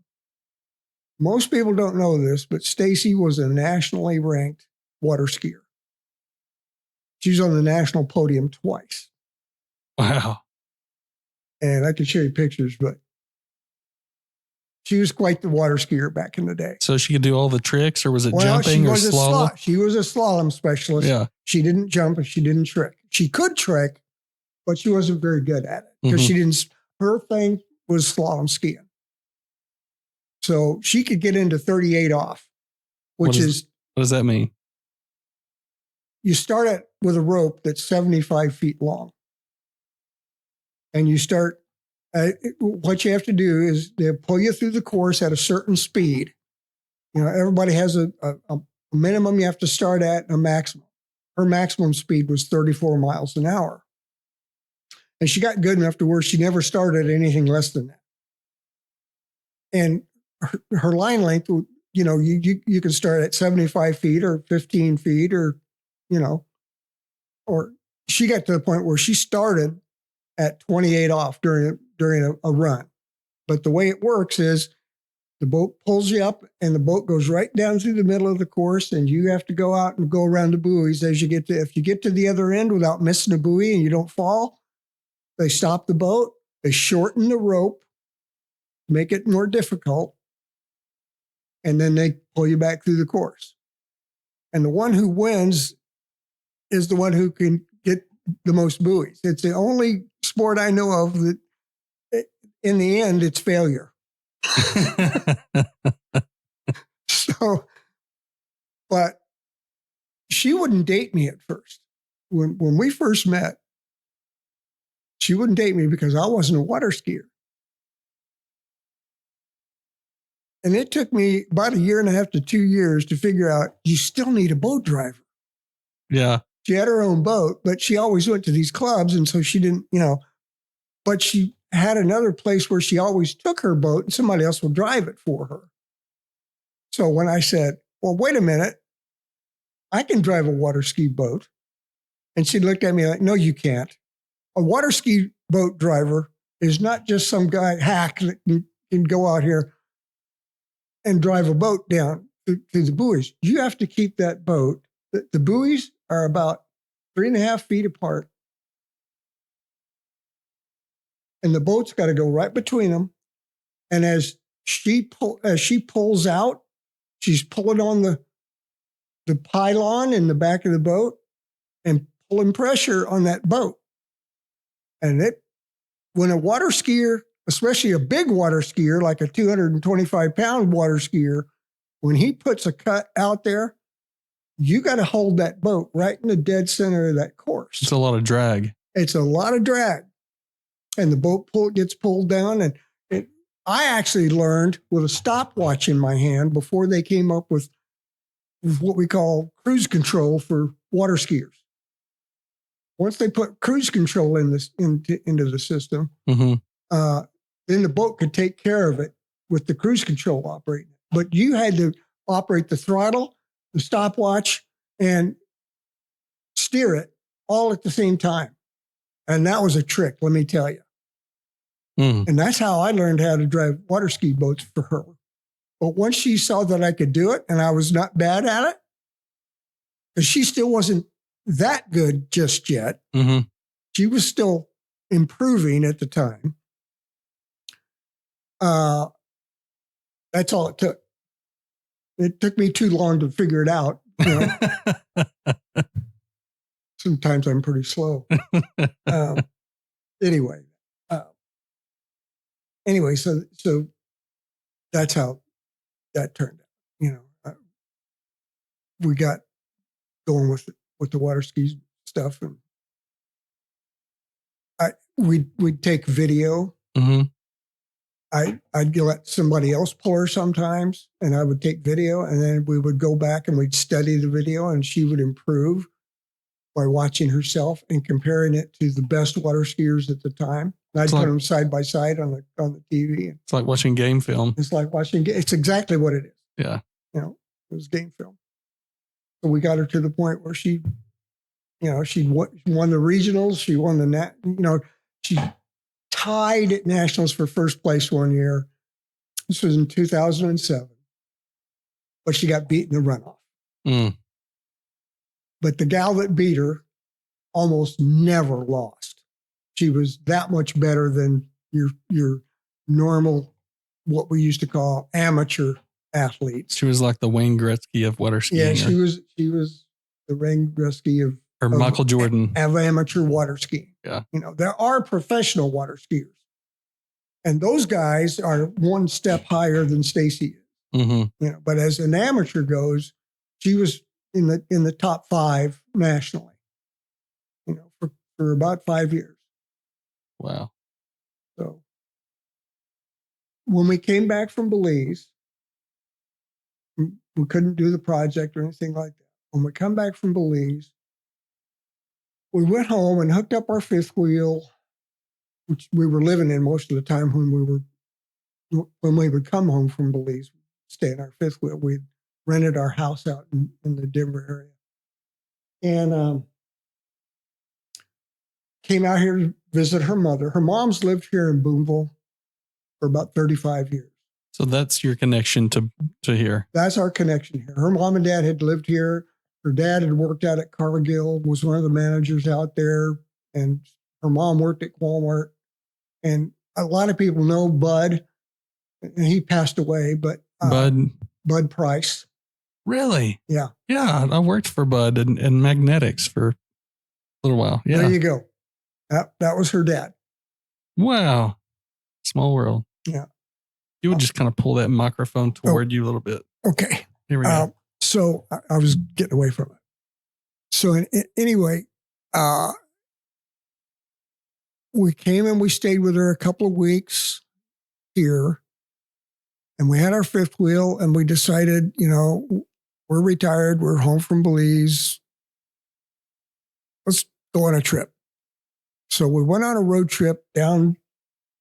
Most people don't know this, but Stacy was a nationally ranked water skier. She's on the national podium twice. Wow. And I can show you pictures, but she was quite the water skier back in the day. So she could do all the tricks, or was it jumping or slalom? She was a slalom specialist. Yeah. She didn't jump and she didn't trick. She could trick, but she wasn't very good at it because her thing was slalom skiing. So she could get into 38 off, which is. What does that mean? You start it with a rope that's 75 feet long. And you start, what you have to do is they pull you through the course at a certain speed. You know, everybody has a minimum you have to start at and a maximum. Her maximum speed was 34 miles an hour. And she got good enough to where she never started anything less than that. And her line length, you know, you can start at 75 feet or 15 feet or, you know, or she got to the point where she started at 28 off during a run. But the way it works is the boat pulls you up and the boat goes right down through the middle of the course, and you have to go out and go around the buoys if you get to the other end without missing a buoy and you don't fall, they stop the boat, they shorten the rope, make it more difficult, and then they pull you back through the course. And the one who wins is the one who can get the most buoys. It's the only sport I know of that in the end, it's failure. So, but she wouldn't date me at first. When we first met, she wouldn't date me because I wasn't a water skier. And it took me about 1.5 to 2 years to figure out you still need a boat driver. Yeah. She had her own boat, but she always went to these clubs. And so she didn't, you know, but she had another place where she always took her boat and somebody else would drive it for her. So when I said, well, wait a minute, I can drive a water ski boat. And she looked at me like, no, you can't. A water ski boat driver is not just some guy hack that can go out here and drive a boat down to the buoys. You have to keep that boat. The buoys are about 3.5 feet apart. And the boat's got to go right between them. And as she pulls out, she's pulling on the pylon in the back of the boat and pulling pressure on that boat. And when a water skier, especially a big water skier, like a 225-pound water skier, when he puts a cut out there, you got to hold that boat right in the dead center of that course. It's a lot of drag. It's a lot of drag. And the boat gets pulled down. And I actually learned with a stopwatch in my hand before they came up with what we call cruise control for water skiers. Once they put cruise control into the system, then the boat could take care of it with the cruise control operating. But you had to operate the throttle, the stopwatch, and steer it all at the same time. And that was a trick, let me tell you. And that's how I learned how to drive water ski boats for her. But once she saw that I could do it and I was not bad at it, because she still wasn't that good just yet. She was still improving at the time. That's all it took. It took me too long to figure it out. Sometimes I'm pretty slow. Anyway, so that's how that turned out. We got going with the water ski stuff, and we'd take video. Mm-hmm. I'd let somebody else pull her sometimes, and I would take video, and then we would go back and we'd study the video, and she would improve by watching herself and comparing it to the best water skiers at the time. And I'd put them side by side on the TV. It's like watching game film. It's like watching. It's exactly what it is. Yeah. It was game film. So we got her to the point where she won the regionals. She won the she tied at nationals for first place one year. This was in 2007, but she got beat in the runoff. Mm. But the gal that beat her almost never lost. She was that much better than your normal, what we used to call amateur athletes. She was like the Wayne Gretzky of water skiing. Yeah, she was the Wayne Gretzky of Michael Jordan of amateur water skiing. Yeah, there are professional water skiers, and those guys are one step higher than Stacy is. Mm-hmm. But as an amateur goes, she was in the top 5 nationally. For about 5 years. Wow. So when we came back from Belize, we couldn't do the project or anything like that. When we come back from Belize, we went home and hooked up our fifth wheel, which we were living in most of the time when we would come home from Belize, stay in our fifth wheel. We rented our house out in the Denver area. And came out here to visit her mother. Her mom's lived here in Booneville for about 35 years. So that's your connection to here. That's our connection here. Her mom and dad had lived here. Her dad had worked out at Cargill, was one of the managers out there, and her mom worked at Walmart. And a lot of people know Bud, and he passed away, but Bud Price. Really? Yeah. Yeah, I worked for Bud and Magnetics for a little while. Yeah. There you go. That was her dad. Wow. Small world. Yeah. You would just kind of pull that microphone toward you a little bit. Okay. Here we go. So I was getting away from it. So anyway, we came and we stayed with her a couple of weeks here, and we had our fifth wheel, and we decided, we're retired. We're home from Belize. Let's go on a trip. So we went on a road trip down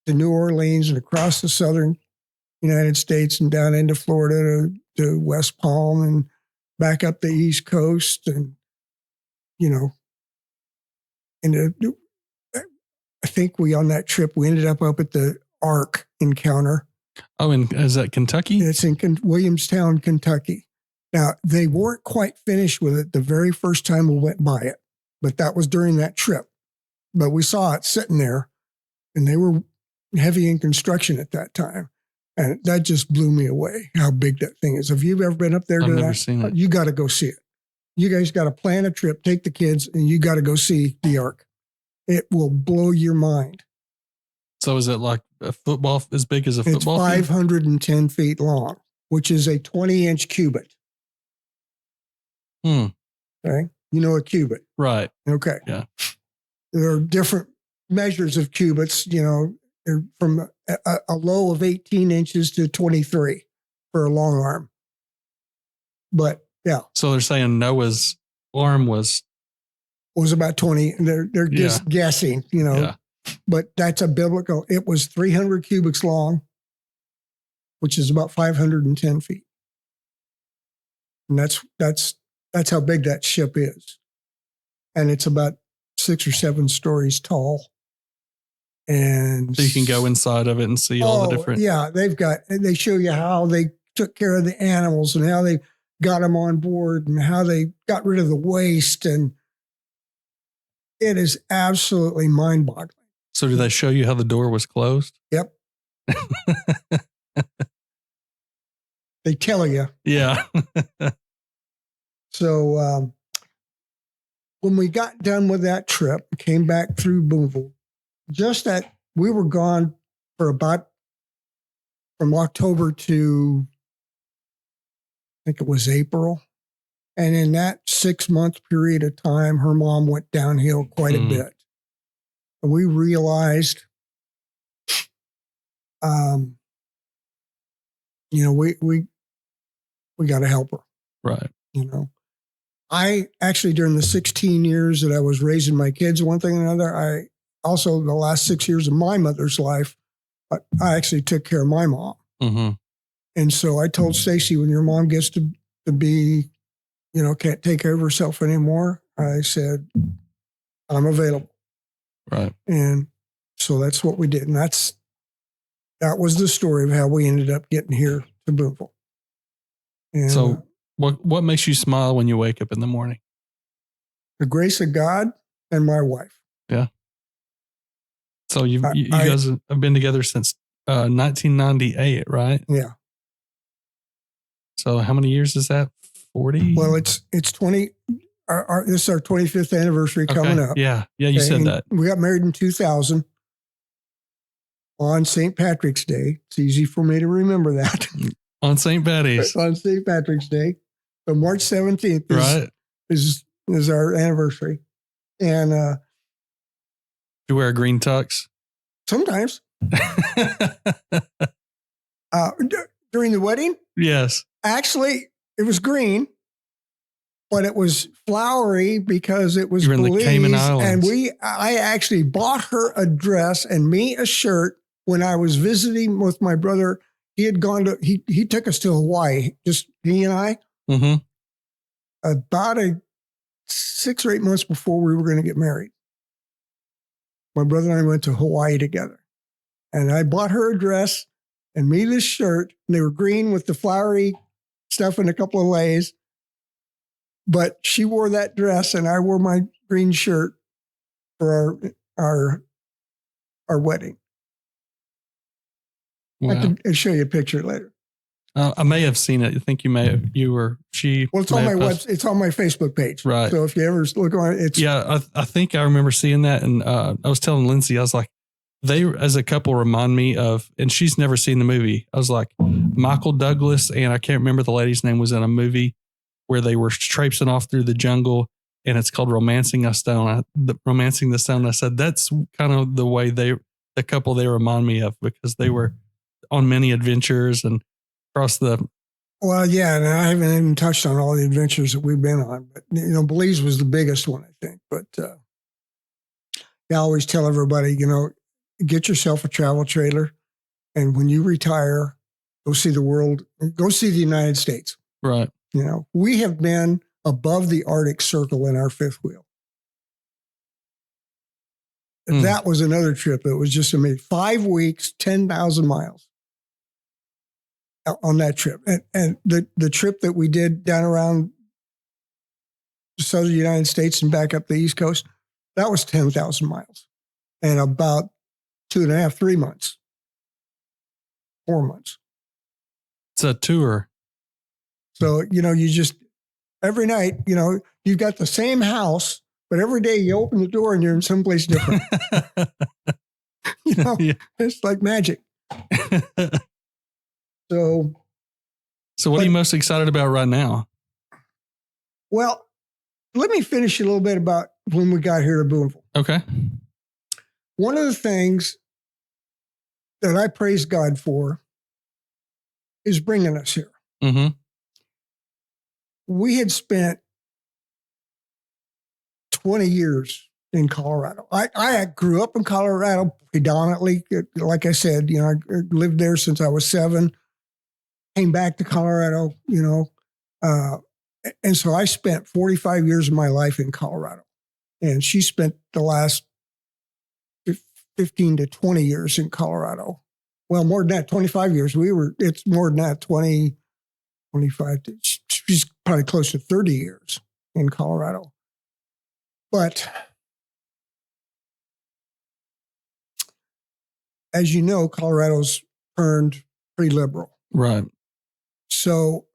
to New Orleans and across the southern United States and down into Florida to West Palm and back up the East Coast. And, I think on that trip, we ended up at the Ark Encounter. Oh, and is that Kentucky? It's in Williamstown, Kentucky. Now, they weren't quite finished with it the very first time we went by it, but that was during that trip. But we saw it sitting there, and they were heavy in construction at that time. And that just blew me away, how big that thing is. Have you ever been up there? I've never seen it. You got to go see it. You guys got to plan a trip, take the kids, and you got to go see the Ark. It will blow your mind. So is it like a football, as big as a football? It's 510 feet long, which is a 20-inch cubit. Okay. You know a cubit. Right. Okay. Yeah. There are different measures of cubits, they're from a low of 18 inches to 23 for a long arm. But yeah. So they're saying Noah's arm was about 20. They're just guessing, Yeah. But that's a biblical. It was 300 cubits long, which is about 510 feet. And that's how big that ship is. And it's about 6 or 7 stories tall. And so you can go inside of it and see all the different. Yeah, they show you how they took care of the animals and how they got them on board and how they got rid of the waste. And it is absolutely mind-boggling. So do they show you how the door was closed? Yep. They tell you. Yeah. So when we got done with that trip, came back through Booneville, just that we were gone for about from October to I think it was April. And in that 6-month period of time, her mom went downhill quite a bit. And we realized, we got to help her. Right. I actually, during the 16 years that I was raising my kids, one thing or another, I also, the last 6 years of my mother's life, I actually took care of my mom. Mm-hmm. And so I told Stacy, when your mom gets to be, can't take care of herself anymore, I said, I'm available. Right. And so that's what we did. And that was the story of how we ended up getting here to Booneville. And so what makes you smile when you wake up in the morning? the grace of God and my wife. Yeah. So you guys have been together since 1998, right? Yeah. So how many years is that? 40? Well, it's 20. This is our 25th anniversary coming up. Yeah. Yeah. You said that. We got married in 2000 on St. Patrick's Day. It's easy for me to remember that. On St. Patty's. On St. Patrick's Day. So March 17th is our anniversary. And you wear a green tux? sometimes. During the wedding? Yes. Actually, it was green, but it was flowery because it was You were in the Belize, Cayman Islands. and I actually bought her a dress and me a shirt when I was visiting with my brother. He had gone to he took us to Hawaii, just he and I. Mm-hmm. About 6 or 8 months before we were going to get married. My brother and I went to Hawaii together, and I bought her a dress and me this shirt. And they were green with the flowery stuff and a couple of lays. But she wore that dress and I wore my green shirt for our wedding. Wow. I can show you a picture later. I may have seen it. I think you or she. Well, it's on my it's on my Facebook page. Right. So if you ever look on it, it's. Yeah, I think I remember seeing that. And I was telling Lindsay, I was like, they as a couple remind me of, and she's never seen the movie. I was like, Michael Douglas, and I can't remember the lady's name, was in a movie where they were traipsing off through the jungle, and it's called Romancing a Stone. Romancing the Stone. I said, that's kind of the way the couple they remind me of, because they were on many adventures and across the. Well, yeah, and I haven't even touched on all the adventures that we've been on, but Belize was the biggest one, I think. But I always tell everybody, get yourself a travel trailer, and when you retire, go see the world, go see the United States. Right. We have been above the Arctic Circle in our fifth wheel. That was another trip. It was just amazing. 5 weeks, 10,000 miles on that trip. And the trip that we did down around the southern United States and back up the East Coast, that was 10,000 miles and about 2.5, 3 months, 4 months. It's a tour. So, you just, every night, you've got the same house, but every day you open the door and you're in someplace different. Yeah. It's like magic. So what are you most excited about right now? Well, let me finish a little bit about when we got here to Booneville. Okay. One of the things that I praise God for is bringing us here. Mm-hmm. We had spent 20 years in Colorado. I grew up in Colorado predominantly. Like I said, I lived there since I was 7. Came back to Colorado, and so I spent 45 years of my life in Colorado. And she spent the last 15 to 20 years in Colorado. Well, more than that, 25 years. It's more than that, 20, 25. She's probably close to 30 years in Colorado. But as you know, Colorado's turned pretty liberal. Right. So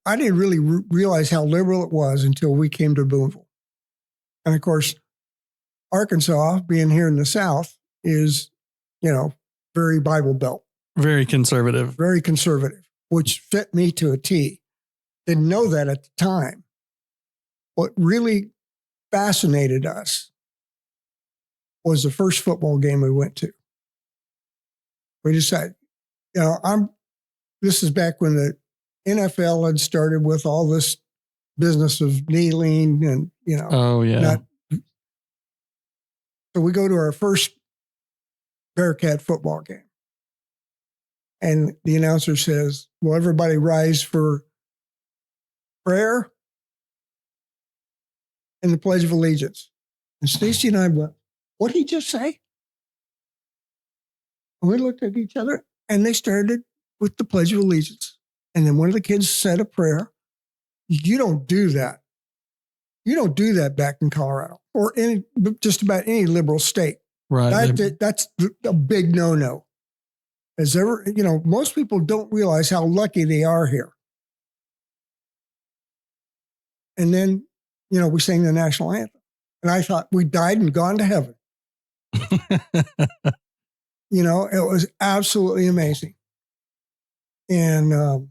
I didn't really realize how liberal it was until we came to Booneville. And of course, Arkansas, being here in the South, is, very Bible Belt. Very conservative. Very conservative, which fit me to a T. Didn't know that at the time. What really fascinated us was the first football game we went to. We decided, this is back when the NFL had started with all this business of kneeling and, Oh, yeah. So we go to our first Bearcat football game. And the announcer says, "Will everybody rise for prayer and the Pledge of Allegiance?" And Stacy and I went, "What did he just say?" And we looked at each other, and they started with the Pledge of Allegiance. And then one of the kids said a prayer. You don't do that. You don't do that back in Colorado or just about any liberal state. Right. That's a big no-no. Most people don't realize how lucky they are here. And then, we sang the national anthem. And I thought we died and gone to heaven. It was absolutely amazing. And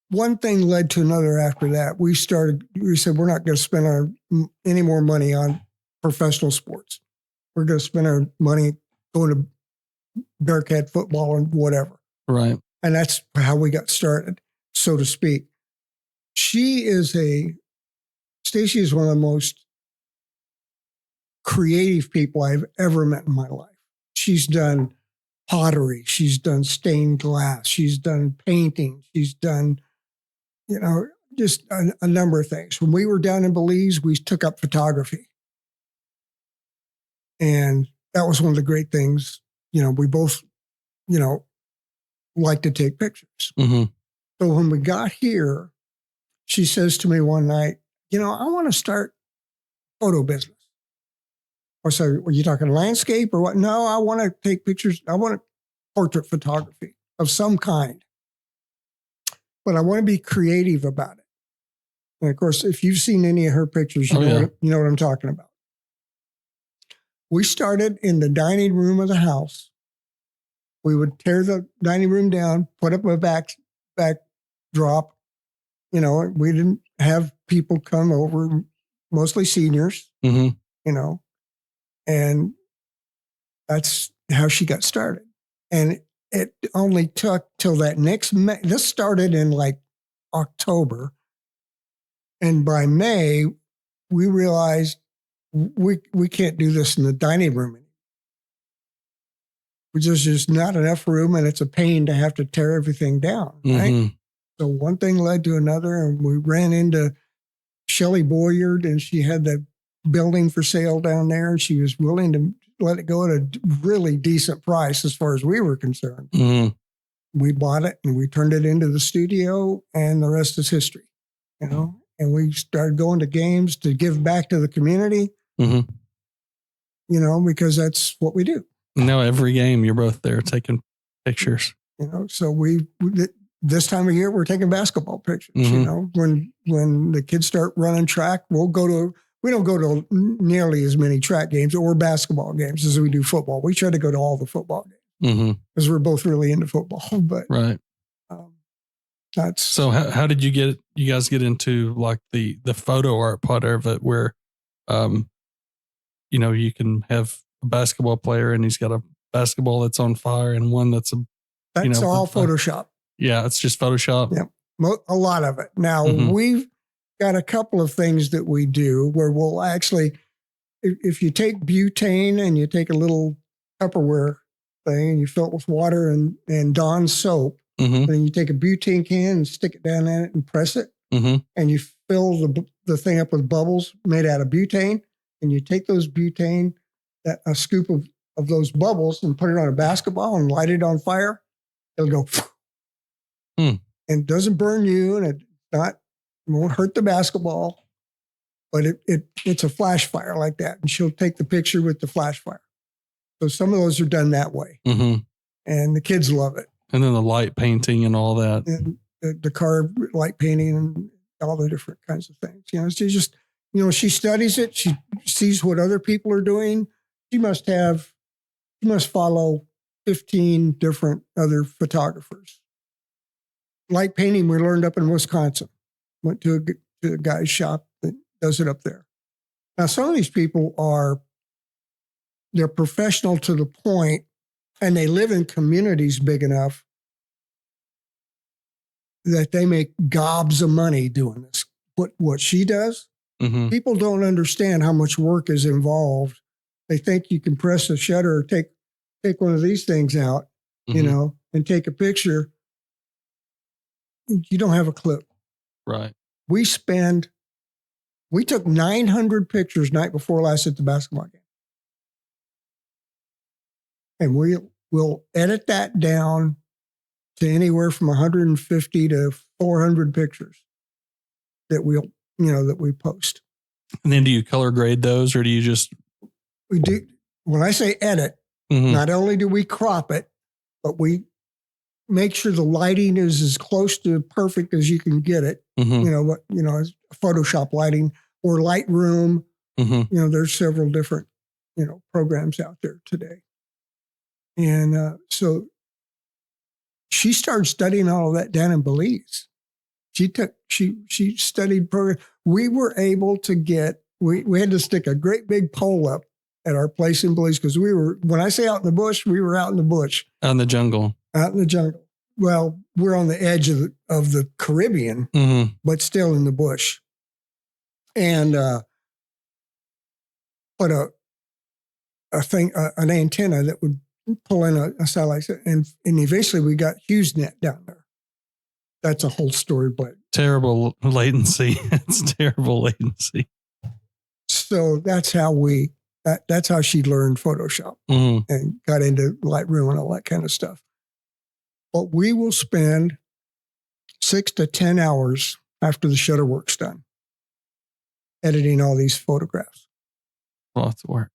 one thing led to another after that. We said, we're not going to spend any more money on professional sports. We're going to spend our money going to Bearcat football and whatever. Right. And that's how we got started, so to speak. Stacy is one of the most creative people I've ever met in my life. She's done pottery. She's done stained glass. She's done painting. She's done, just a number of things. When we were down in Belize, we took up photography. And that was one of the great things. We both, like to take pictures. Mm-hmm. So when we got here, she says to me one night, I want to start photo business. I said, were you talking landscape or what? No, I want to take pictures. I want portrait photography of some kind. But I want to be creative about it. And of course, if you've seen any of her pictures, you know what I'm talking about. We started in the dining room of the house. We would tear the dining room down, put up a backdrop. We didn't have people come over, mostly seniors, Mm-hmm. And that's how she got started. And it only took till that next May. This started in like October. And by May, we realized we can't do this in the dining room anymore. There's just not enough room, and it's a pain to have to tear everything down, right? Mm-hmm. So one thing led to another, and we ran into Shelley Boyard, and she had the building for sale down there, and she was willing to let it go at a really decent price as far as we were concerned. Mm-hmm. We bought it, and we turned it into the studio, and the rest is history, And we started going to games to give back to the community. Mm-hmm. Because that's what we do. Now every game you're both there taking pictures. So we this time of year we're taking basketball pictures. Mm-hmm. When the kids start running track, we don't go to nearly as many track games or basketball games as we do football. We try to go to all the football games because we're both really into football. But right. That's so. How did you guys get into like the photo art part of it, where, you can have a basketball player and he's got a basketball that's on fire and one that's all Photoshop. Yeah, it's just Photoshop. Yeah, a lot of it. Now we've got a couple of things that we do where we'll actually, if you take butane and you take a little Tupperware thing and you fill it with water and Dawn soap. Mm-hmm. Then you take a butane can and stick it down in it and press it. Mm-hmm. And you fill the thing up with bubbles made out of butane. And you take those butane, a scoop of those bubbles, and put it on a basketball and light it on fire. It'll go. And it doesn't burn you, and it won't hurt the basketball. But it's a flash fire like that. And she'll take the picture with the flash fire. So some of those are done that way. Mm-hmm. And the kids love it. And then the light painting and all that. And the car light painting and all the different kinds of things. She just, she studies it. She sees what other people are doing. She must follow 15 different other photographers. Light painting we learned up in Wisconsin. Went to a guy's shop that does it up there. Now, some of these people they're professional to the point, and they live in communities big enough that they make gobs of money doing this. What she does, people don't understand how much work is involved. They think you can press a shutter or take one of these things out, and take a picture. You don't have a clue. Right. We took 900 pictures night before last at the basketball game. And we'll edit that down to anywhere from 150 to 400 pictures that we post. And then do you color grade those, or do you just? We do. When I say edit, not only do we crop it, but we make sure the lighting is as close to perfect as you can get it. Photoshop lighting or Lightroom. There's several different, programs out there today. And so she started studying all of that down in Belize. She studied program. We were able to we had to stick a great big pole up at our place in Belize because when I say out in the bush, we were out in the bush. Out in the jungle. Out in the jungle. Well, we're on the edge of the Caribbean, but still in the bush. And put an antenna that would pull in a satellite, and eventually we got HughesNet down there. That's a whole story, but terrible latency. It's terrible latency. So that's how that's how she learned Photoshop and got into Lightroom and all that kind of stuff. But we will spend 6 to 10 hours after the shutter work's done editing all these photographs. Lots of work.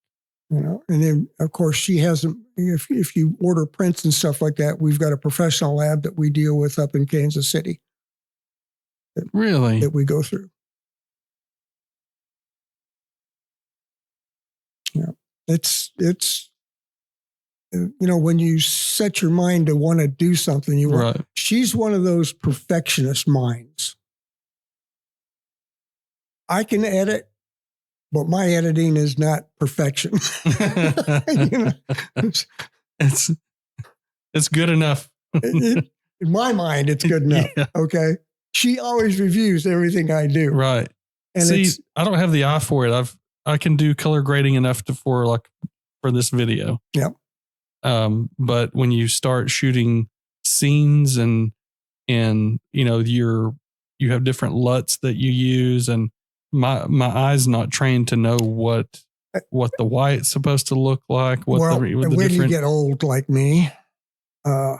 And then, of course, she hasn't, if you order prints and stuff like that, we've got a professional lab that we deal with up in Kansas City. Really? That we go through. Yeah. It's when you set your mind to want to do something, right. She's one of those perfectionist minds. I can edit, but my editing is not perfection. It's good enough. In my mind, it's good enough. Yeah. Okay. She always reviews everything I do. Right. And see, I don't have the eye for it. I can do color grading enough for this video. Yep. But when you start shooting scenes and you have different LUTs that you use, and my eye's not trained to know what the white's supposed to look like. When you get old like me, my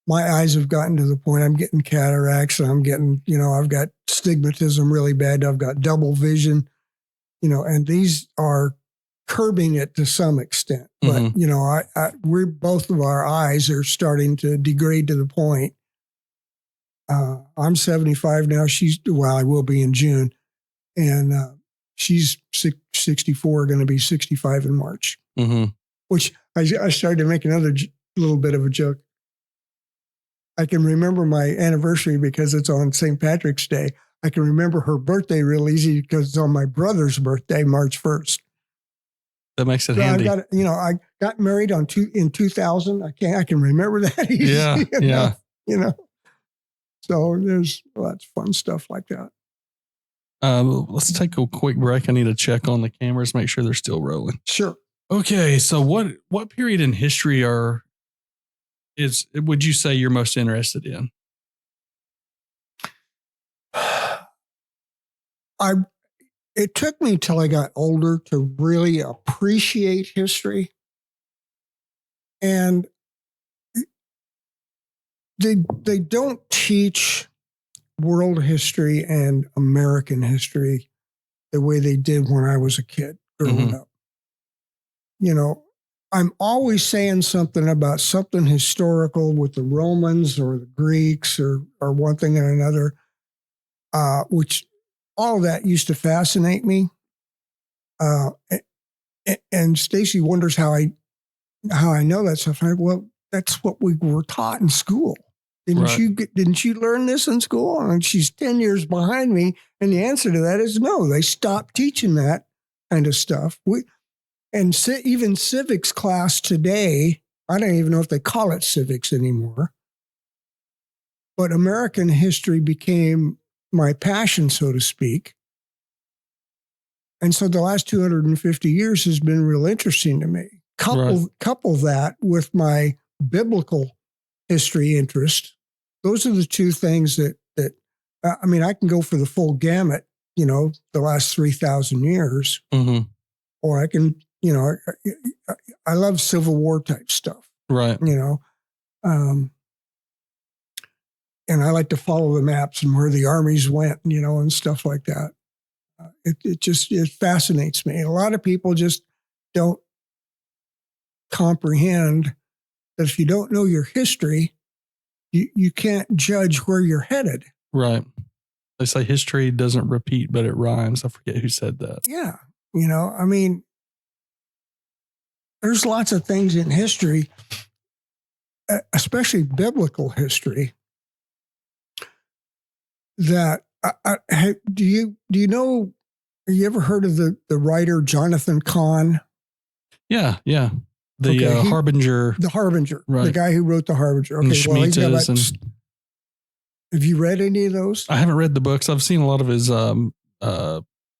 eyes have gotten to the point I'm getting cataracts, and I'm getting, I've got stigmatism really bad. I've got double vision, and these are curbing it to some extent. But, we're both of our eyes are starting to degrade to the point. I'm 75 now. I will be in June. And she's 64, going to be 65 in March. Which I started to make another little bit of a joke. I can remember my anniversary because it's on St. Patrick's Day. I can remember her birthday real easy because it's on my brother's birthday, March 1st. That makes it handy. I got married in 2000. I can remember that easy. Yeah. So there's lots of fun stuff like that. Let's take a quick break. I need to check on the cameras, make sure they're still rolling. Sure. Okay. So what period in history would you say you're most interested in? It took me till I got older to really appreciate history. And they don't teach world history and American history the way they did when I was a kid growing up. I'm always saying something about something historical with the Romans or the Greeks or one thing and another, which all of that used to fascinate me. And Stacy wonders how I know that stuff. Well, that's what we were taught in school. Didn't you learn this in school? And she's 10 years behind me. And the answer to that is no, they stopped teaching that kind of stuff. Even civics class today, I don't even know if they call it civics anymore. But American history became my passion, so to speak. And so the last 250 years has been real interesting to me. Couple that with my biblical history interest. Those are the two things that I mean, I can go for the full gamut, the last 3,000 years, or I can, I love Civil War type stuff, right? And I like to follow the maps and where the armies went, and stuff like that. It fascinates me. A lot of people just don't comprehend that if you don't know your history, you can't judge where you're headed. Right. They say history doesn't repeat, but it rhymes. I forget who said that. Yeah. I mean, there's lots of things in history, especially biblical history, that do you know, have you ever heard of the writer Jonathan Cahn? Yeah. The Harbinger. The Harbinger. Right. The guy who wrote The Harbinger. Okay, well, he's got have you read any of those? I haven't read the books. I've seen a lot of his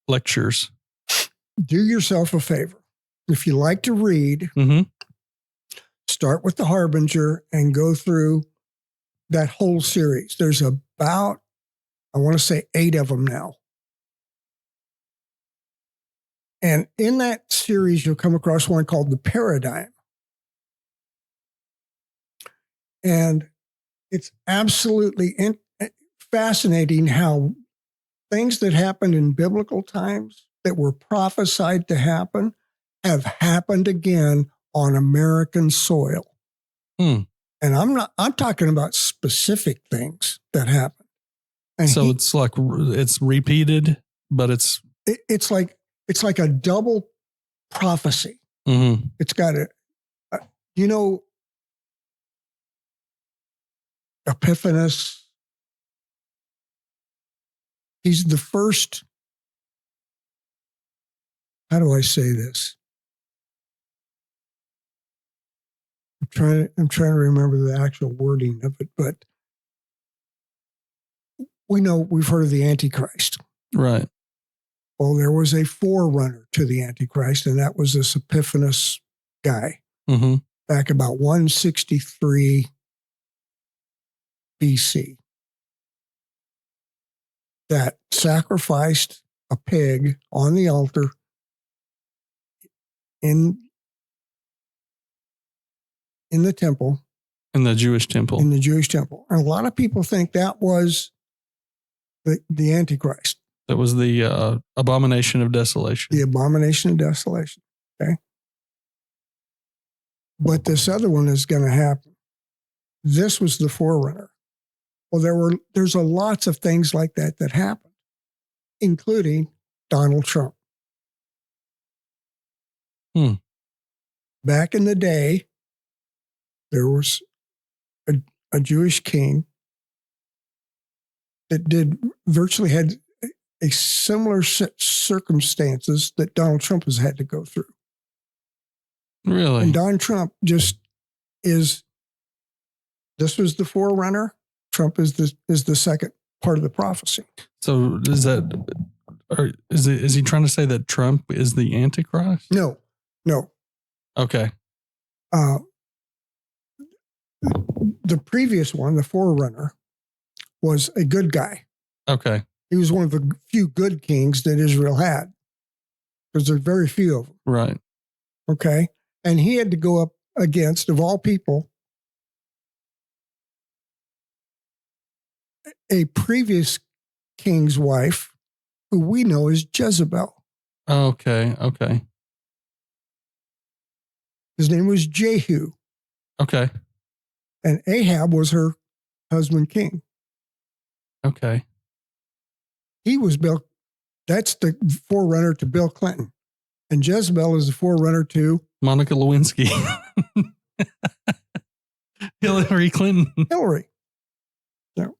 lectures. Do yourself a favor. If you like to read, start with The Harbinger and go through that whole series. There's about, I want to say 8 of them now. And in that series, you'll come across one called The Paradigm. And it's absolutely fascinating how things that happened in biblical times that were prophesied to happen have happened again on American soil. And I'm talking about specific things that happened. And so it's like, it's repeated, but it's like a double prophecy. It's got Epiphanes. He's the first. How do I say this? I'm trying to remember the actual wording of it, but we've heard of the Antichrist. Right. Well, there was a forerunner to the Antichrist, and that was this Epiphanes guy back about 163 BC that sacrificed a pig on the altar in the temple. In the Jewish temple. In the Jewish temple. And a lot of people think that was the Antichrist. That was the abomination of desolation. The abomination of desolation. Okay. But this other one is going to happen. This was the forerunner. Well, there's lots of things like that happened, including Donald Trump. Back in the day, there was a Jewish king that virtually had a similar circumstances that Donald Trump has had to go through. Really? And Donald Trump this was the forerunner. Trump is the second part of the prophecy. So is he trying to say that Trump is the Antichrist? No. Okay. The previous one, the forerunner, was a good guy. Okay. He was one of the few good kings that Israel had, because there are very few of them. Right. Okay. And he had to go up against, of all people, a previous king's wife, who we know as Jezebel. Okay. His name was Jehu. Okay. And Ahab was her husband king. Okay. He was Bill. That's the forerunner to Bill Clinton. And Jezebel is the forerunner to Monica Lewinsky. Hillary Clinton. Hillary. No.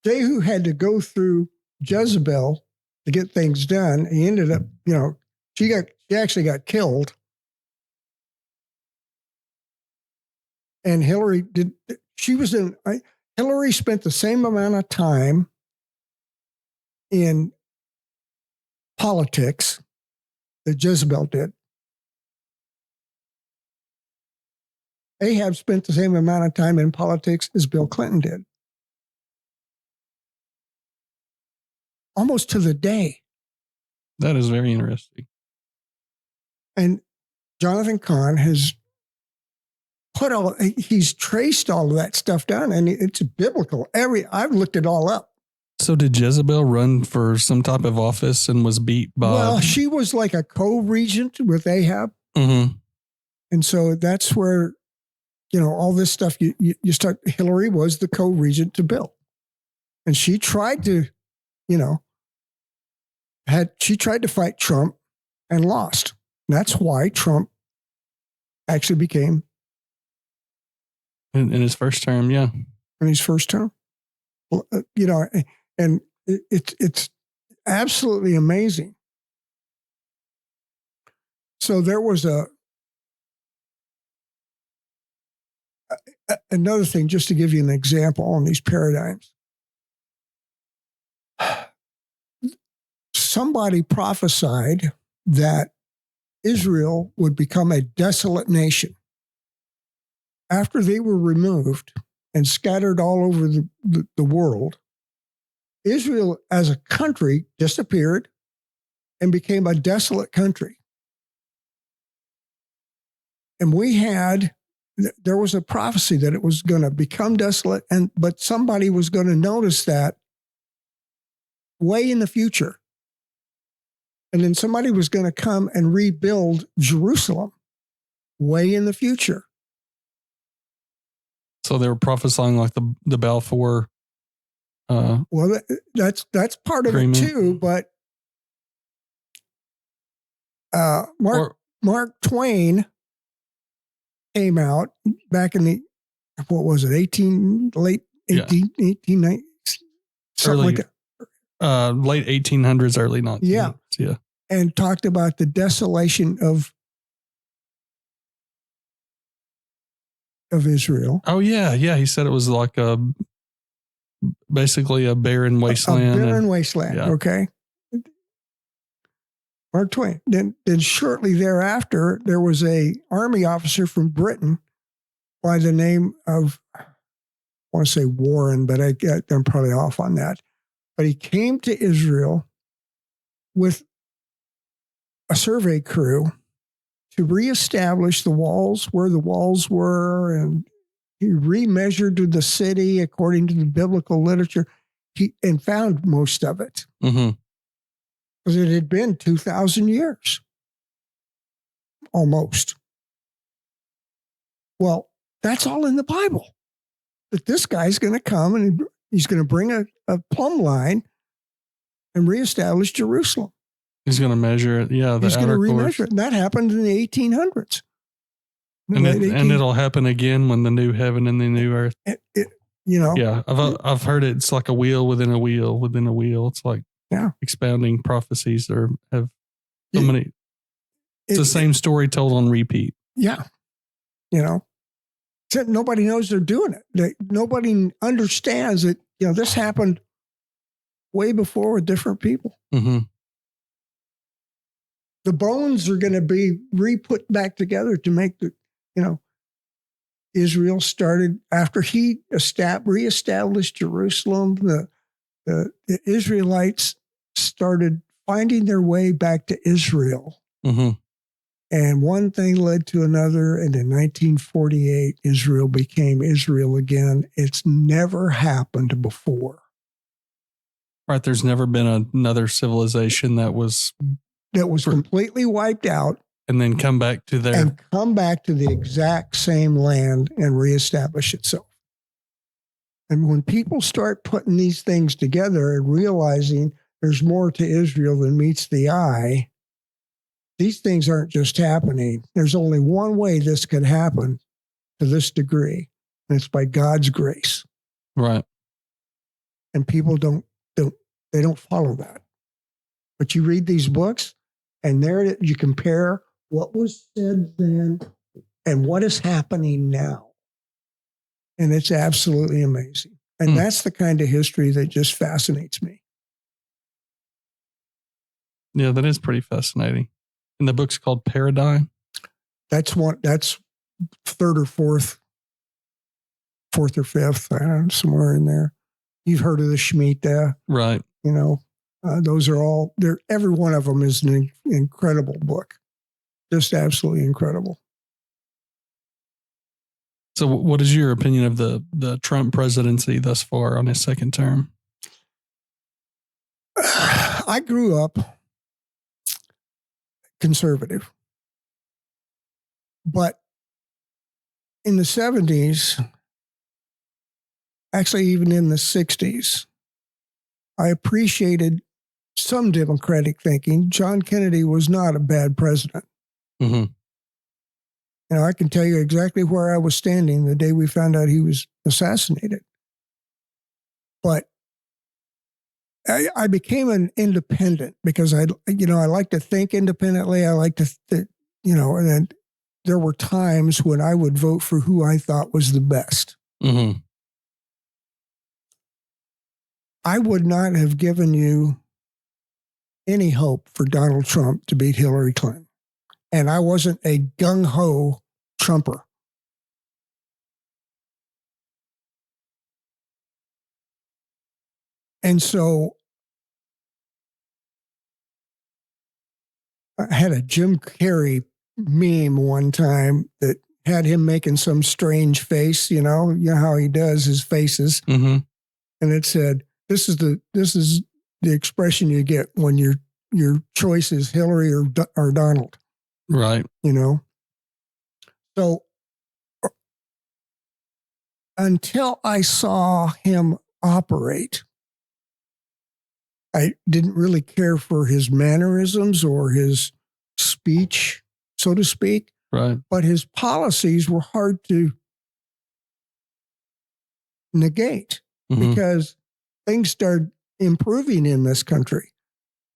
Jehu had to go through Jezebel to get things done. He ended up, she actually got killed. And Hillary Hillary spent the same amount of time in politics that Jezebel did. Ahab spent the same amount of time in politics as Bill Clinton did. Almost to the day. That is very interesting. And Jonathan Cahn has he's traced all of that stuff down, and it's biblical. I've looked it all up. So did Jezebel run for some type of office and was beat by? Well, she was like a co-regent with Ahab. Mm-hmm. And so that's where, all this stuff, you start, Hillary was the co-regent to Bill. And she tried to, she tried to fight Trump and lost. And that's why Trump actually became. In his first term, yeah. In his first term. Well, and it's absolutely amazing. So there was another thing, just to give you an example on these paradigms. Somebody prophesied that Israel would become a desolate nation after they were removed and scattered all over the world. Israel as a country disappeared and became a desolate country. And there was a prophecy that it was going to become desolate, but somebody was going to notice that way in the future. And then somebody was going to come and rebuild Jerusalem way in the future. So they were prophesying like the Balfour. Well, that's part of agreement. it too. But Mark Twain came out back in the late 1890s, something like that. Late 1800s, early 1900s. Yeah. And talked about the desolation of Israel. Oh yeah. He said it was like basically a barren wasteland. A barren wasteland. Yeah. Okay. Mark Twain. Then shortly thereafter, there was a army officer from Britain by the name of, I want to say Warren, but I'm probably off on that. But he came to Israel with a survey crew to reestablish the walls where the walls were, and he remeasured the city according to the biblical literature, and found most of it. Mm-hmm. Because it had been 2,000 years, almost. Well, that's all in the Bible. That this guy's going to come and he's going to bring a plumb line and reestablish Jerusalem. He's going to measure it. Yeah, he's going to remeasure course. it. And that happened in the 1800s. And it'll happen again when the new heaven and the new earth. Yeah, I've heard it. It's like a wheel within a wheel within a wheel. It's like expounding prophecies or have so many. It's the same story told on repeat. Yeah, except nobody knows they're doing it. Nobody understands that this happened way before with different people. Mm-hmm. The bones are going to be re-put back together to make Israel started after he reestablished Jerusalem. The Israelites started finding their way back to Israel. Mm-hmm. And one thing led to another. And in 1948, Israel became Israel again. It's never happened before. Right. There's never been another civilization that was that was completely wiped out And then come back to their. and come back to the exact same land and reestablish itself. And when people start putting these things together and realizing there's more to Israel than meets the eye, these things aren't just happening. There's only one way this could happen to this degree, and it's by God's grace. Right. And people don't follow that. But you read these books, and there you compare what was said then and what is happening now. And it's absolutely amazing. And that's the kind of history that just fascinates me. Yeah, that is pretty fascinating. And the book's called Paradigm. That's third or fourth or fifth, somewhere in there. You've heard of the Shemitah. Right. Those are all, every one of them is an incredible book. Just absolutely incredible. So what is your opinion of the Trump presidency thus far on his second term? I grew up conservative, but in the 70s, actually even in the 60s, I appreciated some democratic thinking. John Kennedy was not a bad president. Mm-hmm. I can tell you exactly where I was standing the day we found out he was assassinated. But I became an independent because I like to think independently. I like to, and then there were times when I would vote for who I thought was the best. Mm-hmm. I would not have given you any hope for Donald Trump to beat Hillary Clinton. And I wasn't a gung-ho Trumper. And so I had a Jim Carrey meme one time that had him making some strange face, you know how he does his faces. Mm-hmm. And it said, this is the expression you get when your choice is Hillary or Donald. Right. So until I saw him operate, I didn't really care for his mannerisms or his speech, so to speak. Right. But his policies were hard to negate because things started improving in this country.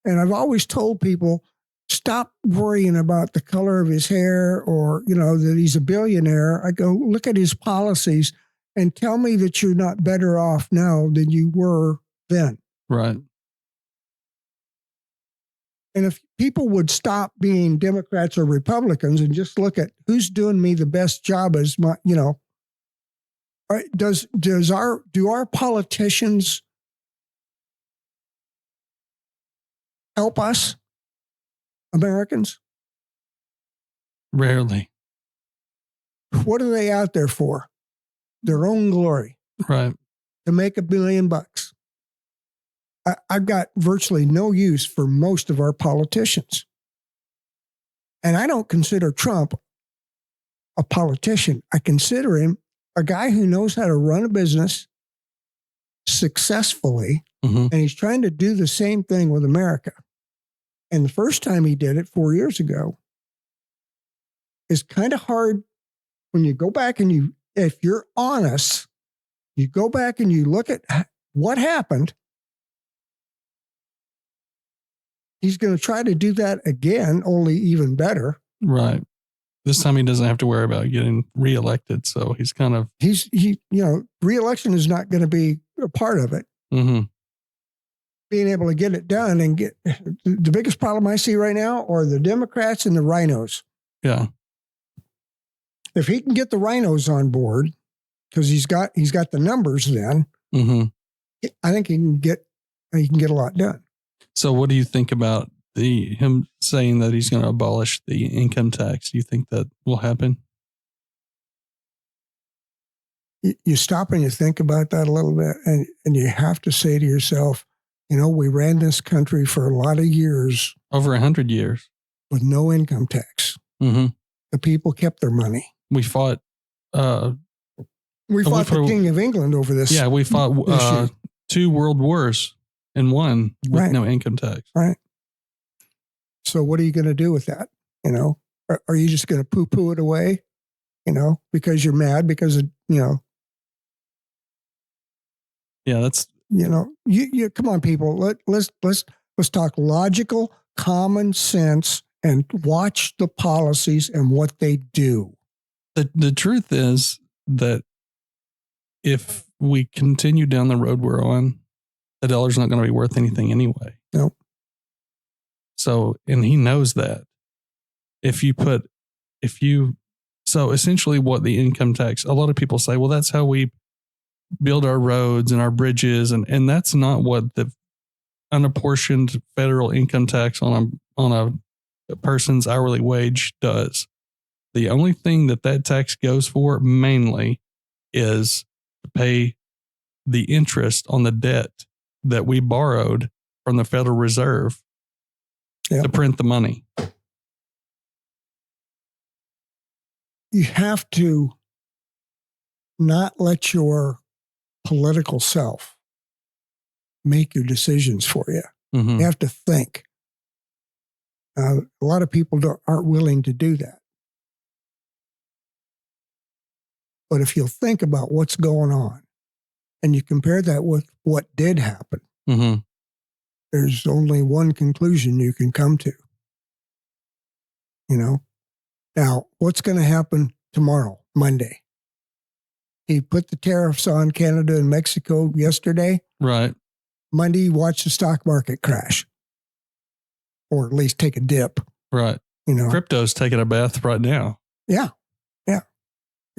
And I've always told people, stop worrying about the color of his hair or, that he's a billionaire. I go, look at his policies and tell me that you're not better off now than you were then. Right. And if people would stop being Democrats or Republicans and just look at who's doing me the best job as my, do our politicians help us, Americans? Rarely. What are they out there for? Their own glory. Right. To make $1 billion. I've got virtually no use for most of our politicians. And I don't consider Trump a politician. I consider him a guy who knows how to run a business successfully, and he's trying to do the same thing with America. And the first time he did it 4 years ago is kind of hard when you go back and if you're honest, you go back and you look at what happened. He's going to try to do that again, only even better. Right. This time he doesn't have to worry about getting reelected. So he's kind of... Reelection is not going to be a part of it. Mm-hmm. Being able to get it done and get... The biggest problem I see right now are the Democrats and the rhinos. Yeah. If he can get the rhinos on board, because he's got the numbers then, I think he can get a lot done. So what do you think about him saying that he's going to abolish the income tax? Do you think that will happen? You stop and you think about that a little bit, and you have to say to yourself, We ran this country for a lot of years Over 100 years. with no income tax. Mm-hmm. The people kept their money. We fought. We fought the King of England over this. Yeah, we fought issue. 2 world wars and one with Right. no income tax. Right. So what are you going to do with that? Are you just going to poo-poo it away? Because you're mad because of, Yeah, that's you come on, people. Let's talk logical, common sense, and watch the policies and what they do. the truth is that if we continue down the road we're on, the dollar's not going to be worth anything anyway. Nope. So, and he knows that. So essentially what the income tax, a lot of people say, well, that's how we build our roads and our bridges. And that's not what the unapportioned federal income tax on a person's hourly wage does. The only thing that tax goes for mainly is to pay the interest on the debt that we borrowed from the Federal Reserve to print the money. You have to not let your political self make your decisions for you. Mm-hmm. You have to think. A lot of people aren't willing to do that. But if you'll think about what's going on and you compare that with what did happen, Mm-hmm. there's only one conclusion you can come to. Now, what's going to happen tomorrow, Monday? He put the tariffs on Canada and Mexico yesterday. Right. Monday, watch the stock market crash, or at least take a dip. Right. Crypto's taking a bath right now. Yeah.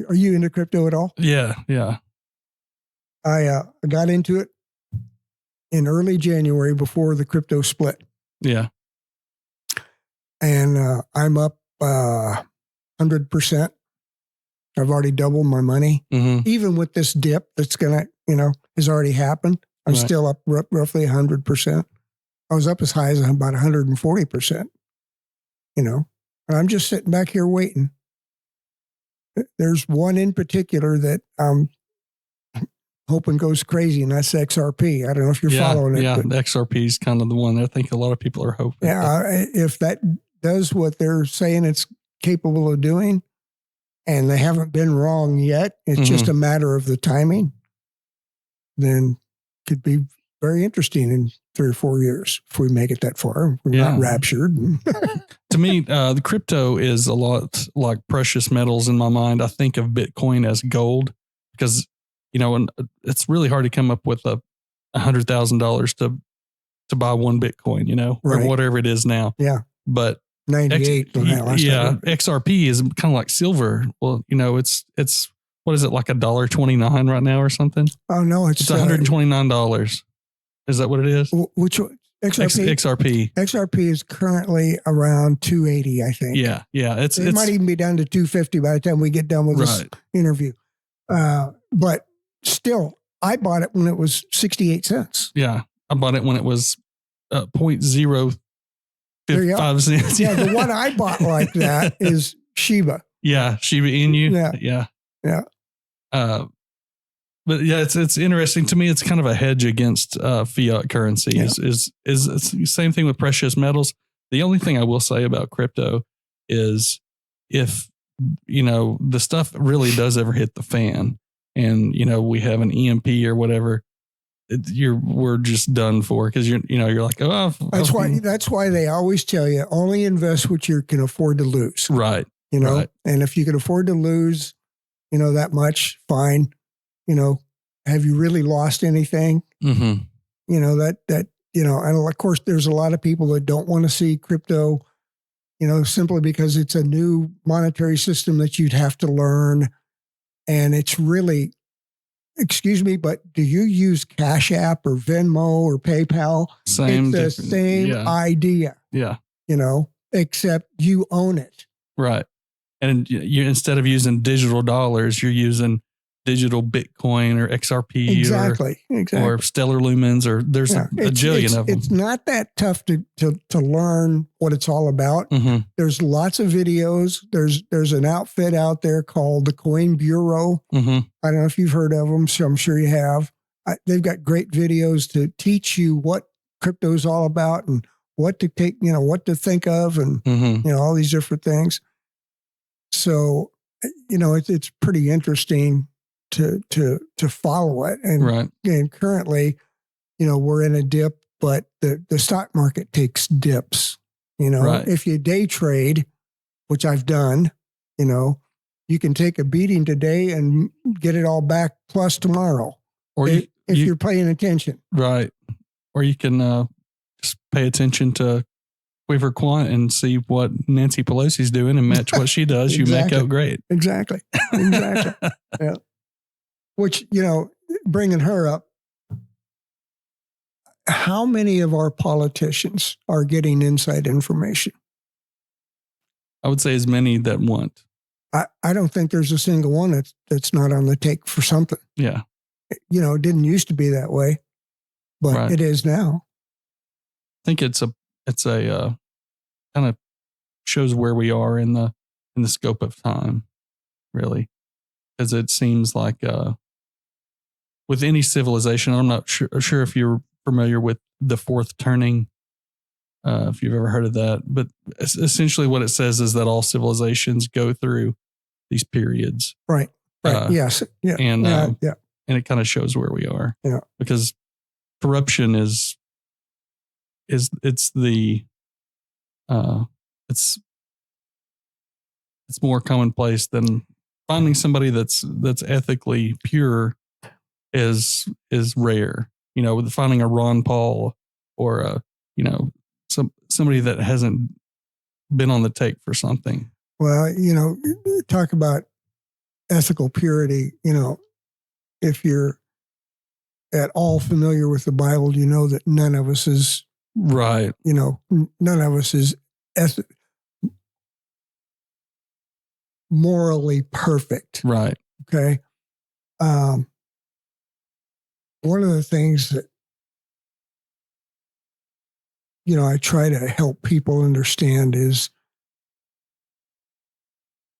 Are you into crypto at all? Yeah. I got into it in early January before the crypto split. Yeah. And I'm up 100%. I've already doubled my money. Mm-hmm. Even with this dip that's going to, has already happened, I'm Right. still up roughly 100%. I was up as high as about 140%, and I'm just sitting back here waiting. There's one in particular that I'm hoping goes crazy, and that's XRP. I don't know if you're following it. Yeah, but the XRP is kind of the one I think a lot of people are hoping. if that does what they're saying it's capable of doing, and they haven't been wrong yet, it's just a matter of the timing, then could be very interesting in 3 or 4 years if we make it that far. We're not raptured. To me, the crypto is a lot like precious metals in my mind. I think of Bitcoin as gold because, it's really hard to come up with $100,000 to buy one Bitcoin, or whatever it is now. Yeah. But 98. XRP is kind of like silver. Well, it's what is it, like $1.29 right now or something? Oh no, it's $129. Is that what it is? Which one? XRP? XRP is currently around 280, I think. Yeah. It might even be down to 250 by the time we get done with this interview. But still, I bought it when it was 68 cents. Yeah. I bought it when it was 0.055 cents. Yeah, the one I bought like that is Shiba. Yeah, Shiba Inu. Yeah. But yeah, it's interesting to me. It's kind of a hedge against fiat currency. Yeah. Is it's the same thing with precious metals. The only thing I will say about crypto is if the stuff really does ever hit the fan, and we have an EMP or whatever, we're just done for because you're like, oh, that's why they always tell you only invest what you can afford to lose. Right. And if you can afford to lose, that much, fine. Have you really lost anything? Mm-hmm. And of course, there's a lot of people that don't want to see crypto, simply because it's a new monetary system that you'd have to learn. And it's really, excuse me, but do you use Cash App or Venmo or PayPal? Same. It's the same idea. Yeah. Except you own it. Right. And you instead of using digital dollars, you're using digital Bitcoin or XRP Exactly. or stellar lumens, or there's a jillion of them. It's not that tough to learn what it's all about. Mm-hmm. There's lots of videos. There's an outfit out there called the Coin Bureau. Mm-hmm. I don't know if you've heard of them, so I'm sure you have. They've got great videos to teach you what crypto is all about and what to take, what to think of, and all these different things. So, it's pretty interesting to follow it. And, and currently, we're in a dip, but the stock market takes dips. If you day trade, which I've done, you can take a beating today and get it all back plus tomorrow. Or if you're paying attention. Right. Or you can just pay attention to Quiver Quant and see what Nancy Pelosi's doing and match what she does. Exactly. You make out great. Exactly. Yeah. Which, bringing her up, how many of our politicians are getting inside information? I would say as many that want. I don't think there's a single one that's not on the take for something. Yeah. It didn't used to be that way, but it is now. I think it's a kind of shows where we are in the scope of time, really, because it seems like with any civilization, I'm not sure if you're familiar with the fourth turning, if you've ever heard of that, but essentially what it says is that all civilizations go through these periods. Right. Yes. Yeah. And and it kind of shows where we are. Yeah. Because corruption is more commonplace than finding somebody that's ethically pure is rare. With finding a Ron Paul or somebody that hasn't been on the take for something. Well, talk about ethical purity. If you're at all familiar with the Bible, you know that none of us is right. None of us is morally perfect. Right. Okay. One of the things that, I try to help people understand is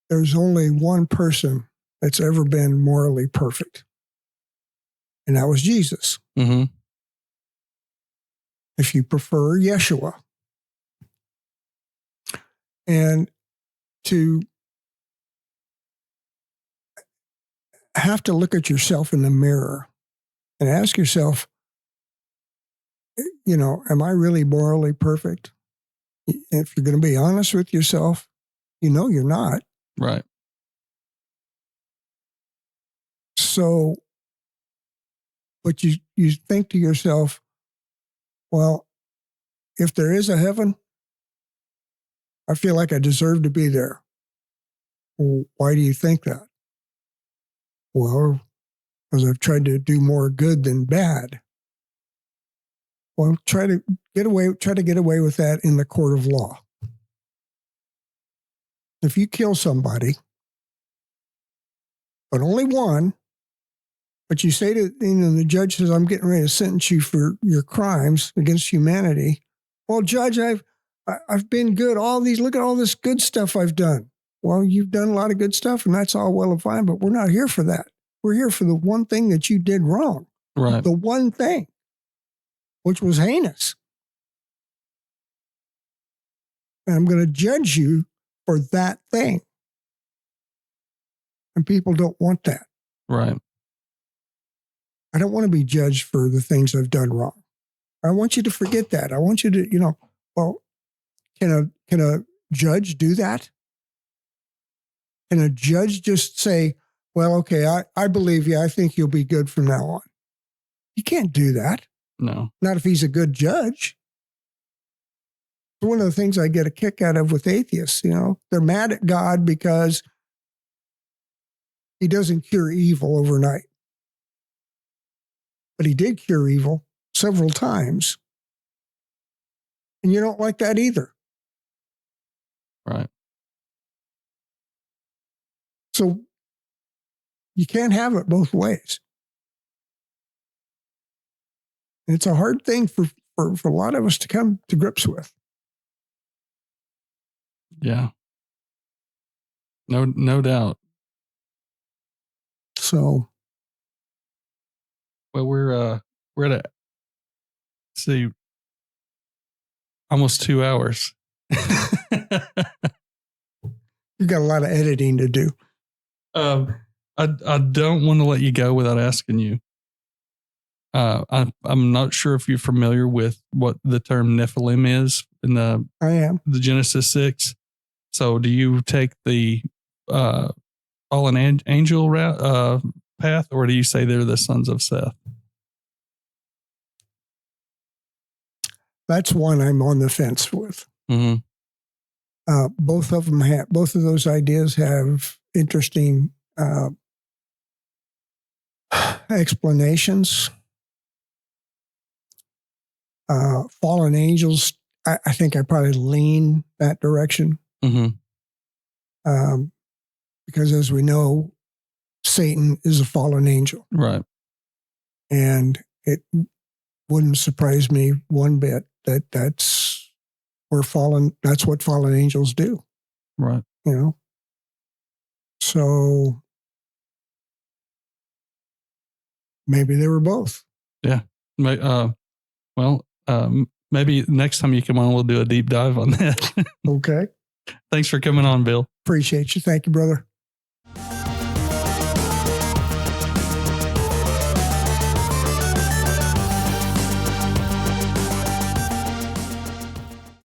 there's only one person that's ever been morally perfect. And that was Jesus. Mm-hmm. If you prefer, Yeshua. And to have to look at yourself in the mirror and ask yourself, am I really morally perfect? If you're going to be honest with yourself, you're not. Right. So, but you think to yourself, well, if there is a heaven, I feel like I deserve to be there. Well, why do you think that? Well, because I've tried to do more good than bad. Well, try to get away with that in the court of law. If you kill somebody, but only one, but you say to, the judge says, I'm getting ready to sentence you for your crimes against humanity. Well, judge, I've been good. Look at all this good stuff I've done. Well, you've done a lot of good stuff, and that's all well and fine, but we're not here for that. We're here for the one thing that you did wrong. Right. The one thing, which was heinous. And I'm going to judge you for that thing. And people don't want that. Right. I don't want to be judged for the things I've done wrong. I want you to forget that. I want you to, can a judge do that? Can a judge just say, well, okay, I believe you. I think you'll be good from now on. You can't do that. No. Not if he's a good judge. One of the things I get a kick out of with atheists, they're mad at God because he doesn't cure evil overnight. But he did cure evil several times. And you don't like that either. Right. So You can't have it both ways. It's a hard thing for a lot of us to come to grips with. Yeah. No doubt. So, Well, we're at let's see, almost 2 hours. you've got a lot of editing to do. I don't want to let you go without asking you. I'm not sure if you're familiar with what the term Nephilim is in the Genesis 6. So do you take the fallen angel route, path, or do you say they're the sons of Seth? That's one I'm on the fence with. Mm-hmm. Both of those ideas have interesting explanations. Fallen angels, I think I probably lean that direction. Mm-hmm. Because as we know, Satan is a fallen angel. Right. And it wouldn't surprise me one bit that's what fallen angels do. Right. You know? So maybe they were both. Yeah. Maybe next time you come on, we'll do a deep dive on that. Okay. Thanks for coming on, Bill. Appreciate you. Thank you, brother.